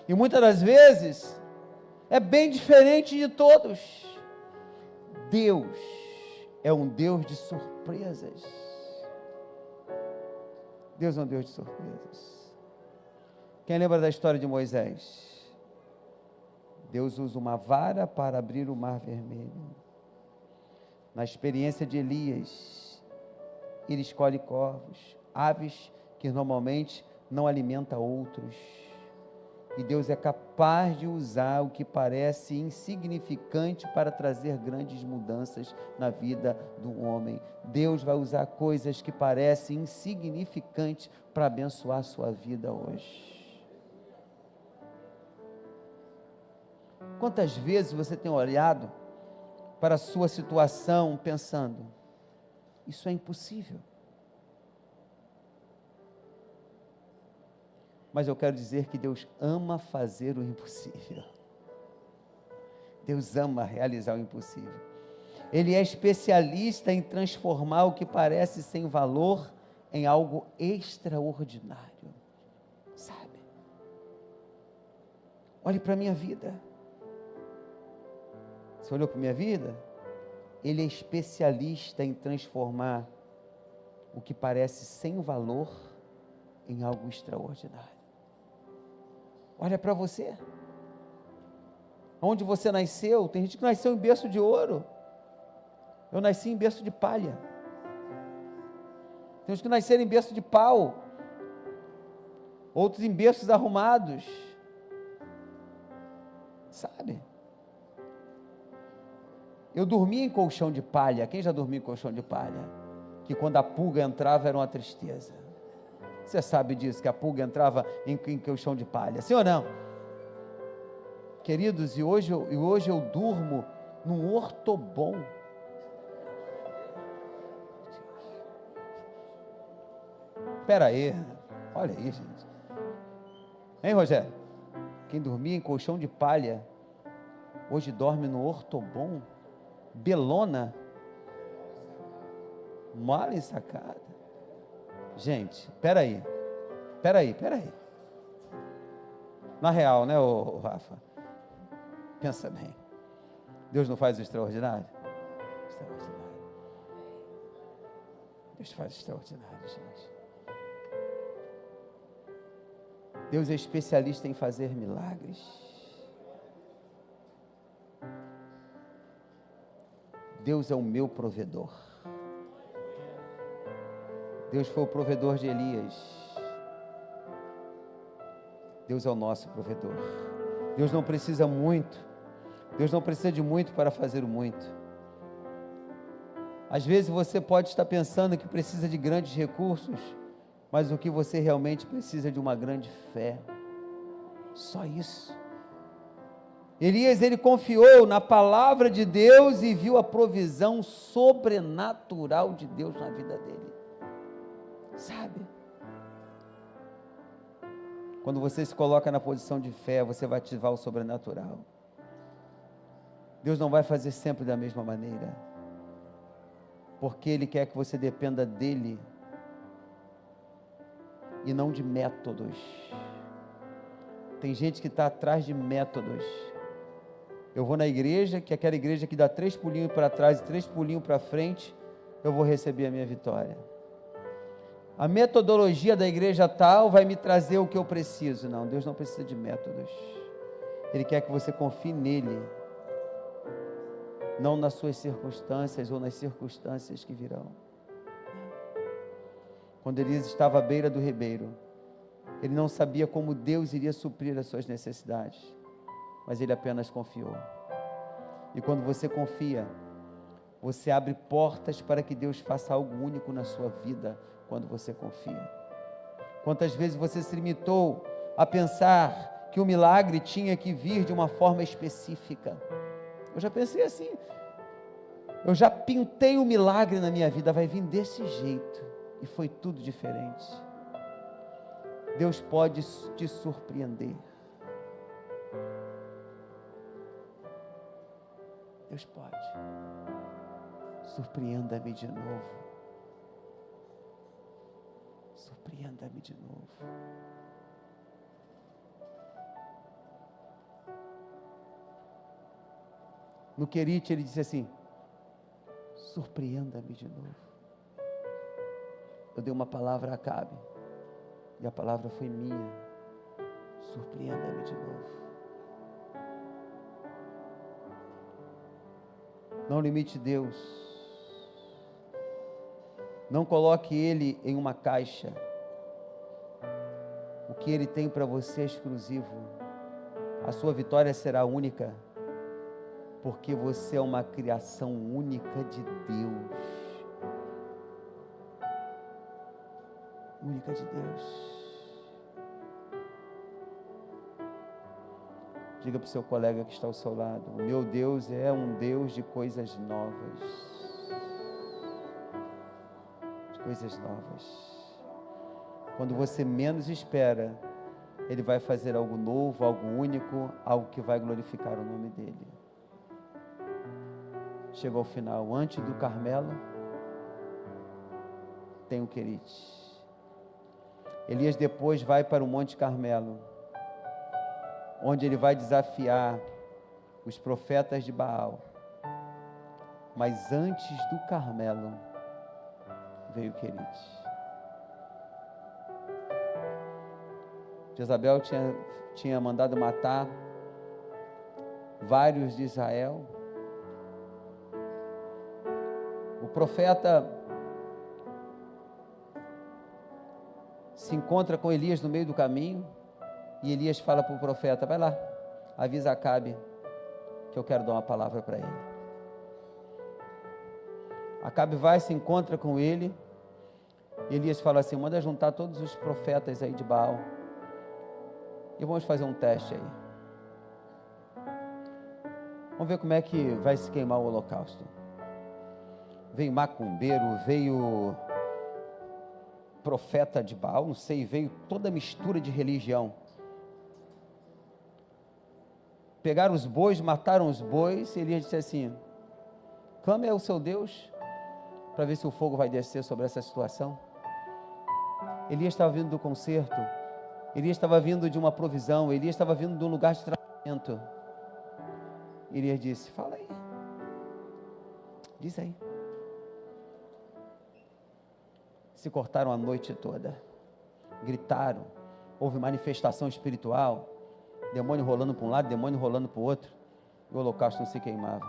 E muitas das vezes, é bem diferente de todos. Deus é um Deus de surpresas. Deus é um Deus de surpresas. Quem lembra da história de Moisés? Deus usa uma vara para abrir o mar vermelho. Na experiência de Elias, ele escolhe corvos, aves que normalmente não alimenta outros. E Deus é capaz de usar o que parece insignificante para trazer grandes mudanças na vida do homem. Deus vai usar coisas que parecem insignificantes para abençoar a sua vida hoje. Quantas vezes você tem olhado para a sua situação pensando, isso é impossível? Mas eu quero dizer que Deus ama fazer o impossível. Deus ama realizar o impossível. Ele é especialista em transformar o que parece sem valor em algo extraordinário. Sabe? Olhe para a minha vida. Você olhou para a minha vida? Ele é especialista em transformar o que parece sem valor em algo extraordinário. Olha para você. Onde você nasceu, tem gente que nasceu em berço de ouro. Eu nasci em berço de palha. Tem uns que nasceram em berço de pau. Outros em berços arrumados. Sabe? Eu dormia em colchão de palha. Quem já dormiu em colchão de palha? Que quando a pulga entrava era uma tristeza. Você sabe disso, que a pulga entrava em colchão de palha. Sim ou não? Queridos, e hoje eu durmo num ortobom. Espera aí. Olha aí, gente. Hein, Rogério? Quem dormia em colchão de palha, hoje dorme no ortobom. Belona. Mala ensacada. Gente, peraí. Na real, né, ô Rafa? Pensa bem. Deus não faz o extraordinário? Extraordinário. Deus faz o extraordinário, gente. Deus é especialista em fazer milagres. Deus é o meu provedor. Deus foi o provedor de Elias. Deus é o nosso provedor. Deus não precisa muito. Deus não precisa de muito para fazer o muito. Às vezes você pode estar pensando que precisa de grandes recursos, mas o que você realmente precisa é de uma grande fé. Só isso. Elias, ele confiou na palavra de Deus e viu a provisão sobrenatural de Deus na vida dele. Sabe? Quando você se coloca na posição de fé, você vai ativar o sobrenatural. Deus não vai fazer sempre da mesma maneira, porque Ele quer que você dependa dEle e não de métodos. Tem gente que está atrás de métodos. Eu vou na igreja, que é aquela igreja que dá 3 pulinhos para trás e 3 pulinhos para frente, eu vou receber a minha vitória. A metodologia da igreja tal vai me trazer o que eu preciso. Não, Deus não precisa de métodos. Ele quer que você confie nele, não nas suas circunstâncias ou nas circunstâncias que virão. Quando Elias estava à beira do ribeiro, Ele não sabia como Deus iria suprir as suas necessidades, mas ele apenas confiou. E quando você confia, você abre portas para que Deus faça algo único na sua vida, quando você confia. Quantas vezes você se limitou a pensar que o milagre tinha que vir de uma forma específica? Eu já pensei assim, eu já pintei o milagre na minha vida, vai vir desse jeito, e foi tudo diferente. Deus pode te surpreender. Deus pode. Surpreenda-me de novo. Surpreenda-me de novo. No Querite ele disse assim: surpreenda-me de novo. Eu dei uma palavra a Acabe, e a palavra foi minha. Surpreenda-me de novo. Não limite Deus. Não coloque Ele em uma caixa. O que Ele tem para você é exclusivo. A sua vitória será única, porque você é uma criação única de Deus. Única de Deus. Diga para o seu colega que está ao seu lado: o meu Deus é um Deus de coisas novas. De coisas novas. Quando você menos espera, Ele vai fazer algo novo, algo único, algo que vai glorificar o nome dEle. Chegou ao final. Antes do Carmelo, tem o Querite. Elias depois vai para o Monte Carmelo, onde ele vai desafiar os profetas de Baal. Mas antes do Carmelo, veio o Querite. Jezabel tinha mandado matar vários de Israel. O profeta se encontra com Elias no meio do caminho, e Elias fala para o profeta: vai lá, avisa Acabe que eu quero dar uma palavra para ele. Acabe vai, se encontra com ele, e Elias fala assim: manda juntar todos os profetas aí de Baal, e vamos fazer um teste aí. Vamos ver como é que vai se queimar o holocausto. Veio macumbeiro, veio profeta de Baal, não sei, veio toda mistura de religião. Pegaram os bois, mataram os bois, e Elias disse assim: clame ao seu Deus, para ver se o fogo vai descer sobre essa situação. Elias estava vindo do concerto, Elias estava vindo de uma provisão, Elias estava vindo de um lugar de tratamento. Elias disse: fala aí, diz aí. Se cortaram a noite toda, gritaram, houve manifestação espiritual, demônio rolando para um lado, demônio rolando para o outro, e o holocausto não se queimava.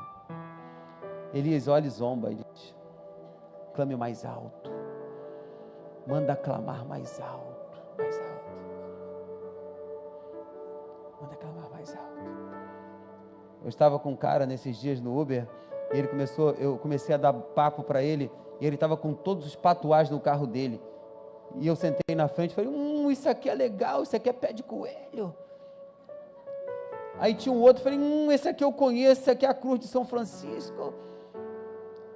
Elias olha e zomba e diz: clame mais alto, manda clamar mais alto, mais alto, manda clamar mais alto. Eu estava com um cara nesses dias no Uber, e eu comecei a dar papo para ele, e ele estava com todos os patuás no carro dele, e eu sentei na frente e falei: isso aqui é legal, isso aqui é pé de coelho. Aí tinha um outro, falei: esse aqui eu conheço, esse aqui é a cruz de São Francisco.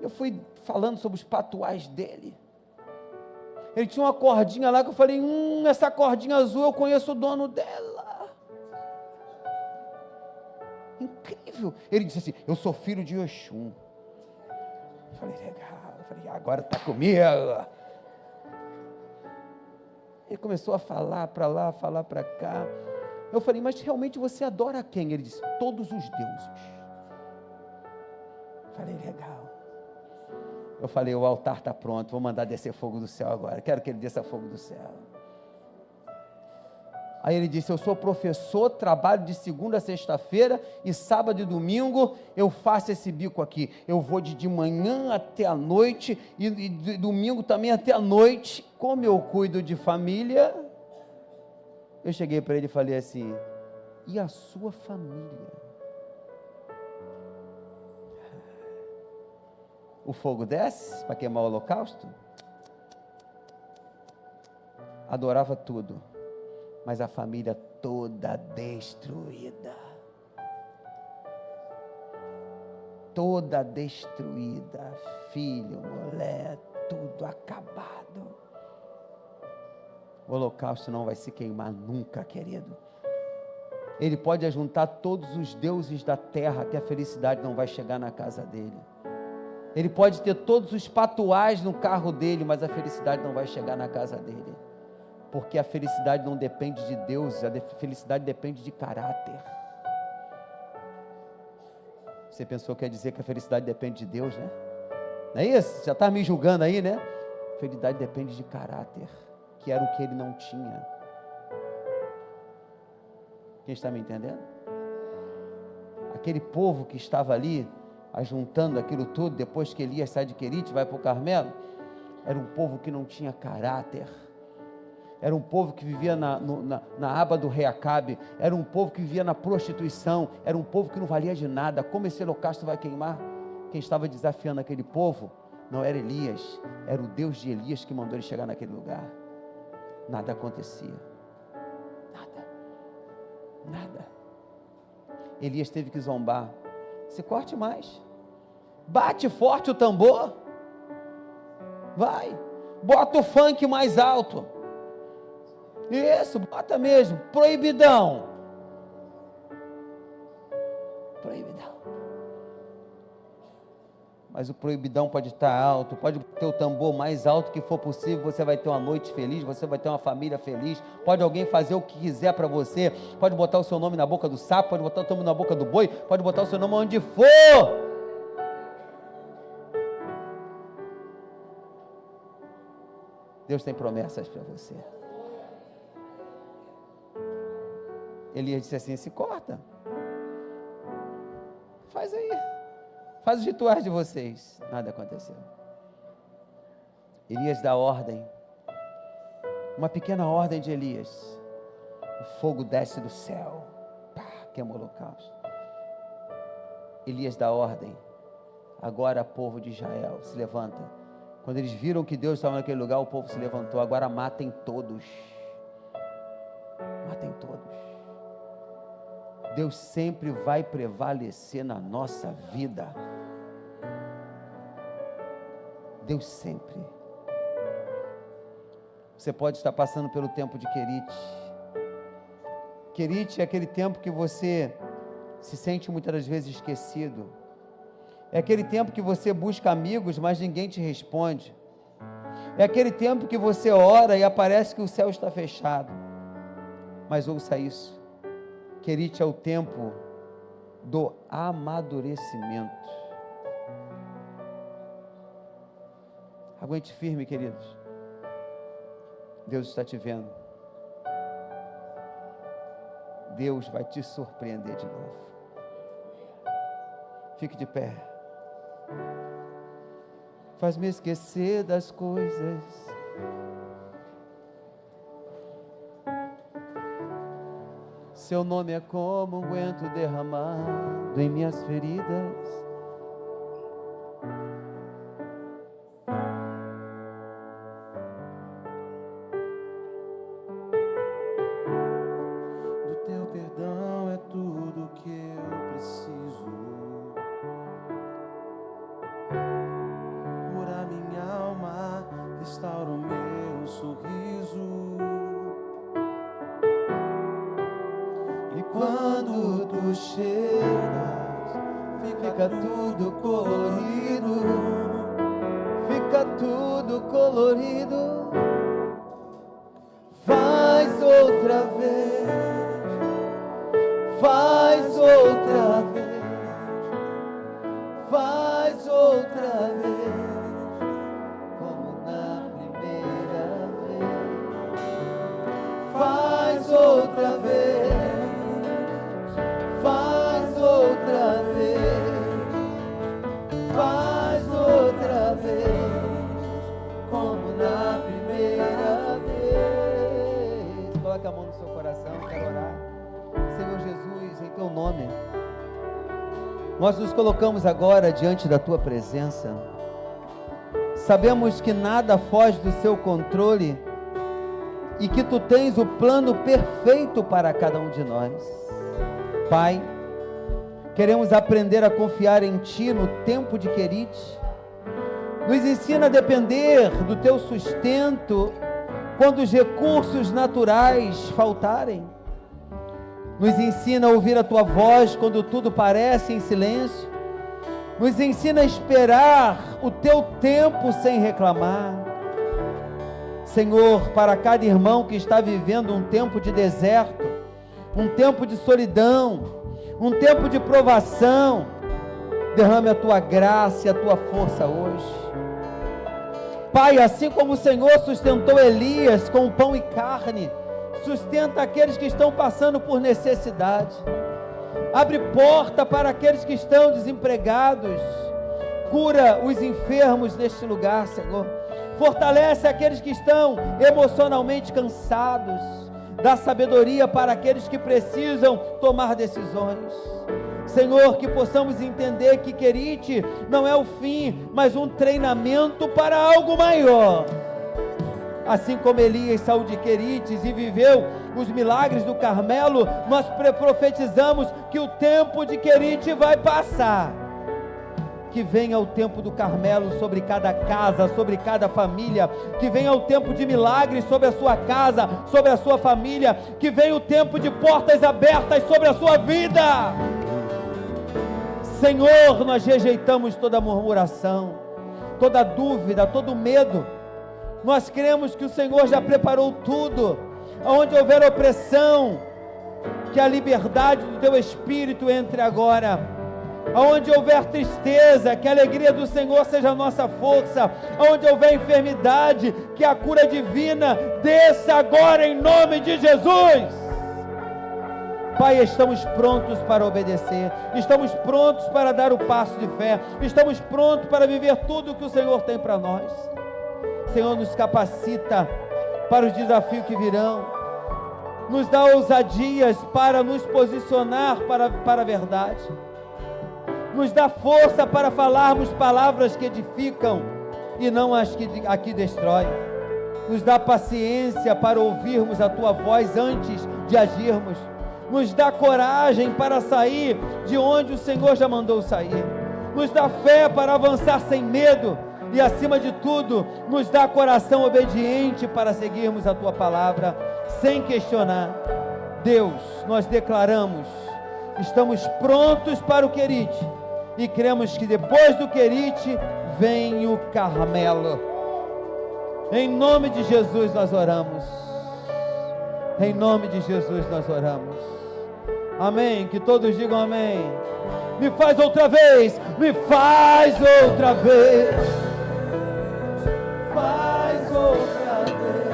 Eu fui falando sobre os patuás dele. Ele tinha uma cordinha lá que eu falei: essa cordinha azul eu conheço o dono dela. Incrível. Ele disse assim: eu sou filho de Oxum. Eu falei: legal. Eu falei: agora está comigo. Ele começou a falar para lá, falar para cá. Eu falei: mas realmente você adora quem? Ele disse: todos os deuses. Eu falei: legal. Eu falei: o altar está pronto, vou mandar descer fogo do céu agora, quero que ele desça fogo do céu. Aí ele disse: eu sou professor, trabalho de segunda a sexta-feira, e sábado e domingo eu faço esse bico aqui, eu vou de manhã até a noite, e de domingo também até a noite. Como eu cuido de família, Eu cheguei para ele e falei assim: e a sua família? O fogo desce para queimar o holocausto? Adorava tudo, mas a família toda destruída. Toda destruída, filho, mulher, tudo acabado. O holocausto não vai se queimar nunca, querido. Ele pode ajuntar todos os deuses da terra, que a felicidade não vai chegar na casa dele. Ele pode ter todos os patuais no carro dele, mas a felicidade não vai chegar na casa dele. Porque a felicidade não depende de Deus, a felicidade depende de caráter. Você pensou que ia dizer que a felicidade depende de Deus, né? Não é isso? Já está me julgando aí, né? Felicidade depende de caráter, que era o que ele não tinha. Quem está me entendendo? Aquele povo que estava ali, ajuntando aquilo tudo, depois que Elias sai de Querite, vai para o Carmelo, era um povo que não tinha caráter. Era um povo que vivia na aba do rei Acabe, era um povo que vivia na prostituição, era um povo que não valia de nada. Como esse holocausto vai queimar? Quem estava desafiando aquele povo não era Elias, era o Deus de Elias que mandou ele chegar naquele lugar. Nada acontecia, nada. Elias teve que zombar: se corte mais, bate forte o tambor, vai, bota o funk mais alto. Isso, bota mesmo, proibidão. Mas o proibidão pode estar alto, pode ter o tambor mais alto que for possível, você vai ter uma noite feliz, você vai ter uma família feliz, pode alguém fazer o que quiser para você, pode botar o seu nome na boca do sapo, pode botar o seu nome na boca do boi, pode botar o seu nome onde for. Deus tem promessas para você. Elias disse assim: se corta, faz aí, faz os rituais de vocês. Nada aconteceu. Elias dá ordem, uma pequena ordem de Elias, o fogo desce do céu, pá, queima o holocausto. Elias dá ordem, agora povo de Israel, se levanta. Quando eles viram que Deus estava naquele lugar, o povo se levantou: agora matem todos, matem todos. Deus sempre vai prevalecer na nossa vida. Deus sempre. Você pode estar passando pelo tempo de Querite. Querite é aquele tempo que você se sente muitas das vezes esquecido. É aquele tempo que você busca amigos, mas ninguém te responde. É aquele tempo que você ora e aparece que o céu está fechado. Mas ouça isso: Querite é o tempo do amadurecimento. Aguente firme, queridos. Deus está te vendo. Deus vai te surpreender de novo. Fique de pé. Faz-me esquecer das coisas. Seu nome é como unguento derramado em minhas feridas. Do teu perdão é tudo que eu preciso. Cura minha alma, restaura o meu sorriso. E quando tu chegas, fica tudo colorido. Fica tudo colorido. Faz outra vez. Faz outra vez. Faz outra vez. Como na primeira vez. Faz outra vez. Faz outra vez, faz outra vez, como na primeira vez. Coloque a mão no seu coração. teu nome. Nós nos colocamos agora diante da tua presença. Sabemos que nada foge do seu controle e que tu tens o plano perfeito para cada um de nós. Pai, queremos aprender a confiar em ti no tempo de Querite. Nos ensina a depender do teu sustento quando os recursos naturais faltarem. Nos ensina a ouvir a tua voz quando tudo parece em silêncio. Nos ensina a esperar o teu tempo sem reclamar. Senhor, para cada irmão que está vivendo um tempo de deserto, um tempo de solidão, um tempo de provação, derrame a tua graça e a tua força hoje. Pai, assim como o Senhor sustentou Elias com pão e carne, sustenta aqueles que estão passando por necessidade. Abre porta para aqueles que estão desempregados. Cura os enfermos neste lugar, Senhor. Fortalece aqueles que estão emocionalmente cansados. Dá sabedoria para aqueles que precisam tomar decisões. Senhor, que possamos entender que Querite não é o fim, mas um treinamento para algo maior. Assim como Elias saiu de Querites e viveu os milagres do Carmelo, nós profetizamos que o tempo de Querite vai passar. Que venha o tempo do Carmelo sobre cada casa, sobre cada família. Que venha o tempo de milagres sobre a sua casa, sobre a sua família. Que venha o tempo de portas abertas sobre a sua vida. Senhor, nós rejeitamos toda murmuração, toda dúvida, todo medo. Nós cremos que o Senhor já preparou tudo. Onde houver opressão, que a liberdade do teu Espírito entre agora. Onde houver tristeza, que a alegria do Senhor seja a nossa força. Onde houver enfermidade, que a cura divina desça agora em nome de Jesus. Pai, estamos prontos para obedecer, estamos prontos para dar o passo de fé, estamos prontos para viver tudo o que o Senhor tem para nós. Senhor, nos capacita para os desafios que virão, nos dá ousadias para nos posicionar para a verdade, nos dá força para falarmos palavras que edificam e não as que destroem, nos dá paciência para ouvirmos a tua voz antes de agirmos, nos dá coragem para sair de onde o Senhor já mandou sair, nos dá fé para avançar sem medo e, acima de tudo, nos dá coração obediente para seguirmos a tua palavra sem questionar. Deus, nós declaramos, estamos prontos para o Querite e cremos que depois do Querite vem o Carmelo. Em nome de Jesus nós oramos. Em nome de Jesus nós oramos. Amém. Que todos digam amém. Me faz outra vez. Me faz outra vez. Faz outra vez.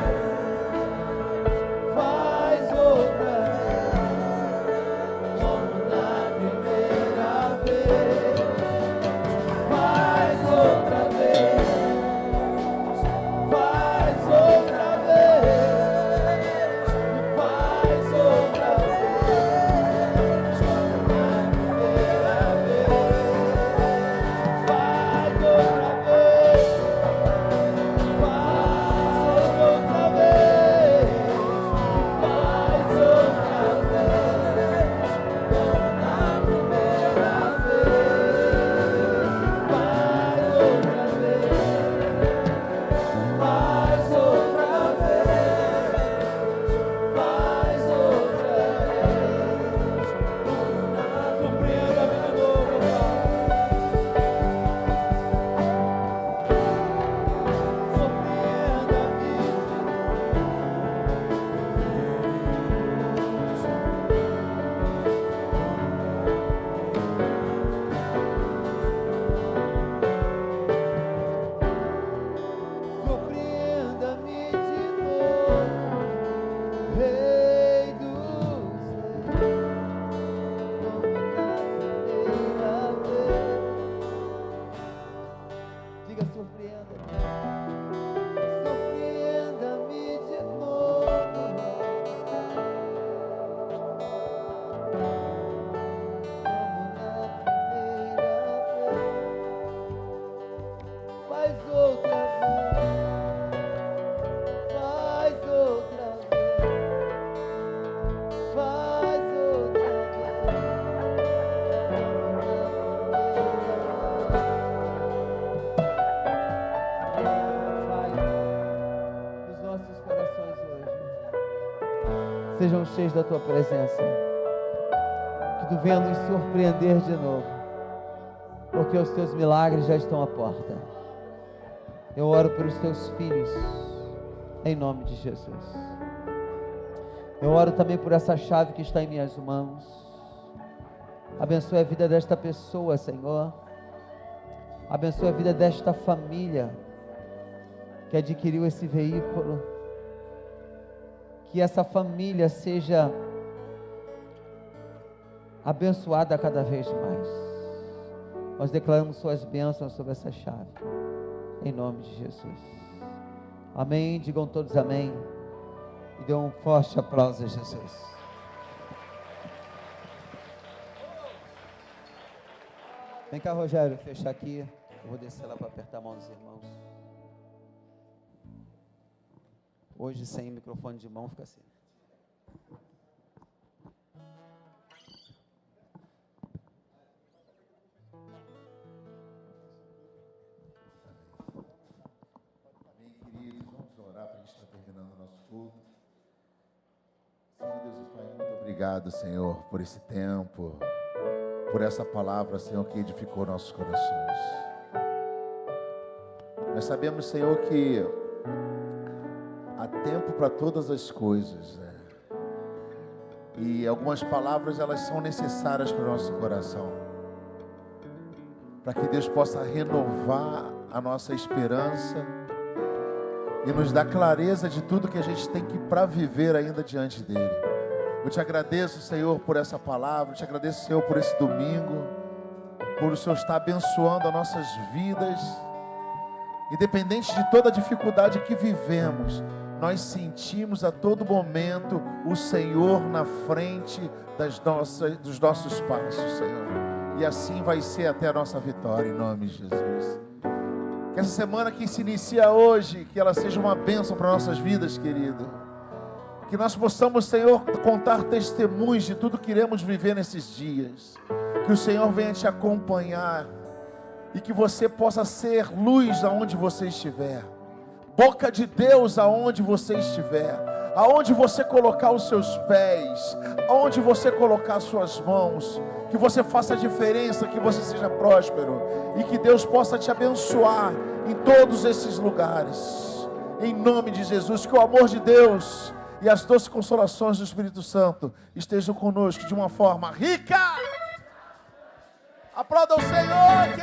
Faz outra vez. Como na primeira vez. Faz outra vez. Faz outra vez. sejam cheios da tua presença. Que tu venha nos surpreender de novo, porque os teus milagres já estão à porta. Eu oro pelos teus filhos, em nome de Jesus. Eu oro também por essa chave que está em minhas mãos. Abençoe a vida desta pessoa, Senhor. Abençoe a vida desta família que adquiriu esse veículo. Que essa família seja abençoada cada vez mais. Nós declaramos suas bênçãos sobre essa chave, em nome de Jesus. Amém. Digam todos amém. E dê um forte aplauso a Jesus. Vem cá, Rogério, fechar aqui. Eu vou descer lá para apertar a mão dos irmãos. Hoje, sem microfone de mão, fica assim. Amém, queridos. Vamos orar para a gente estar terminando o nosso culto. Senhor Deus e Pai, muito obrigado, Senhor, por esse tempo, por essa palavra, Senhor, que edificou nossos corações. Nós sabemos, Senhor, que há tempo para todas as coisas, né? E algumas palavras, elas são necessárias para o nosso coração, para que Deus possa renovar a nossa esperança e nos dar clareza de tudo que a gente tem que para viver ainda diante dele. Eu te agradeço, Senhor, por essa palavra. Eu te agradeço, Senhor, por esse domingo, por o Senhor estar abençoando as nossas vidas. Independente de toda a dificuldade que vivemos, nós sentimos a todo momento o Senhor na frente dos nossos passos, Senhor. E assim vai ser até a nossa vitória, em nome de Jesus. Que essa semana que se inicia hoje, que ela seja uma bênção para nossas vidas, querido. Que nós possamos, Senhor, contar testemunhos de tudo que iremos viver nesses dias. Que o Senhor venha te acompanhar e que você possa ser luz aonde você estiver, boca de Deus aonde você estiver, aonde você colocar os seus pés, aonde você colocar as suas mãos, que você faça a diferença, que você seja próspero e que Deus possa te abençoar em todos esses lugares, em nome de Jesus. Que o amor de Deus e as doces consolações do Espírito Santo estejam conosco de uma forma rica. Aplauda o Senhor.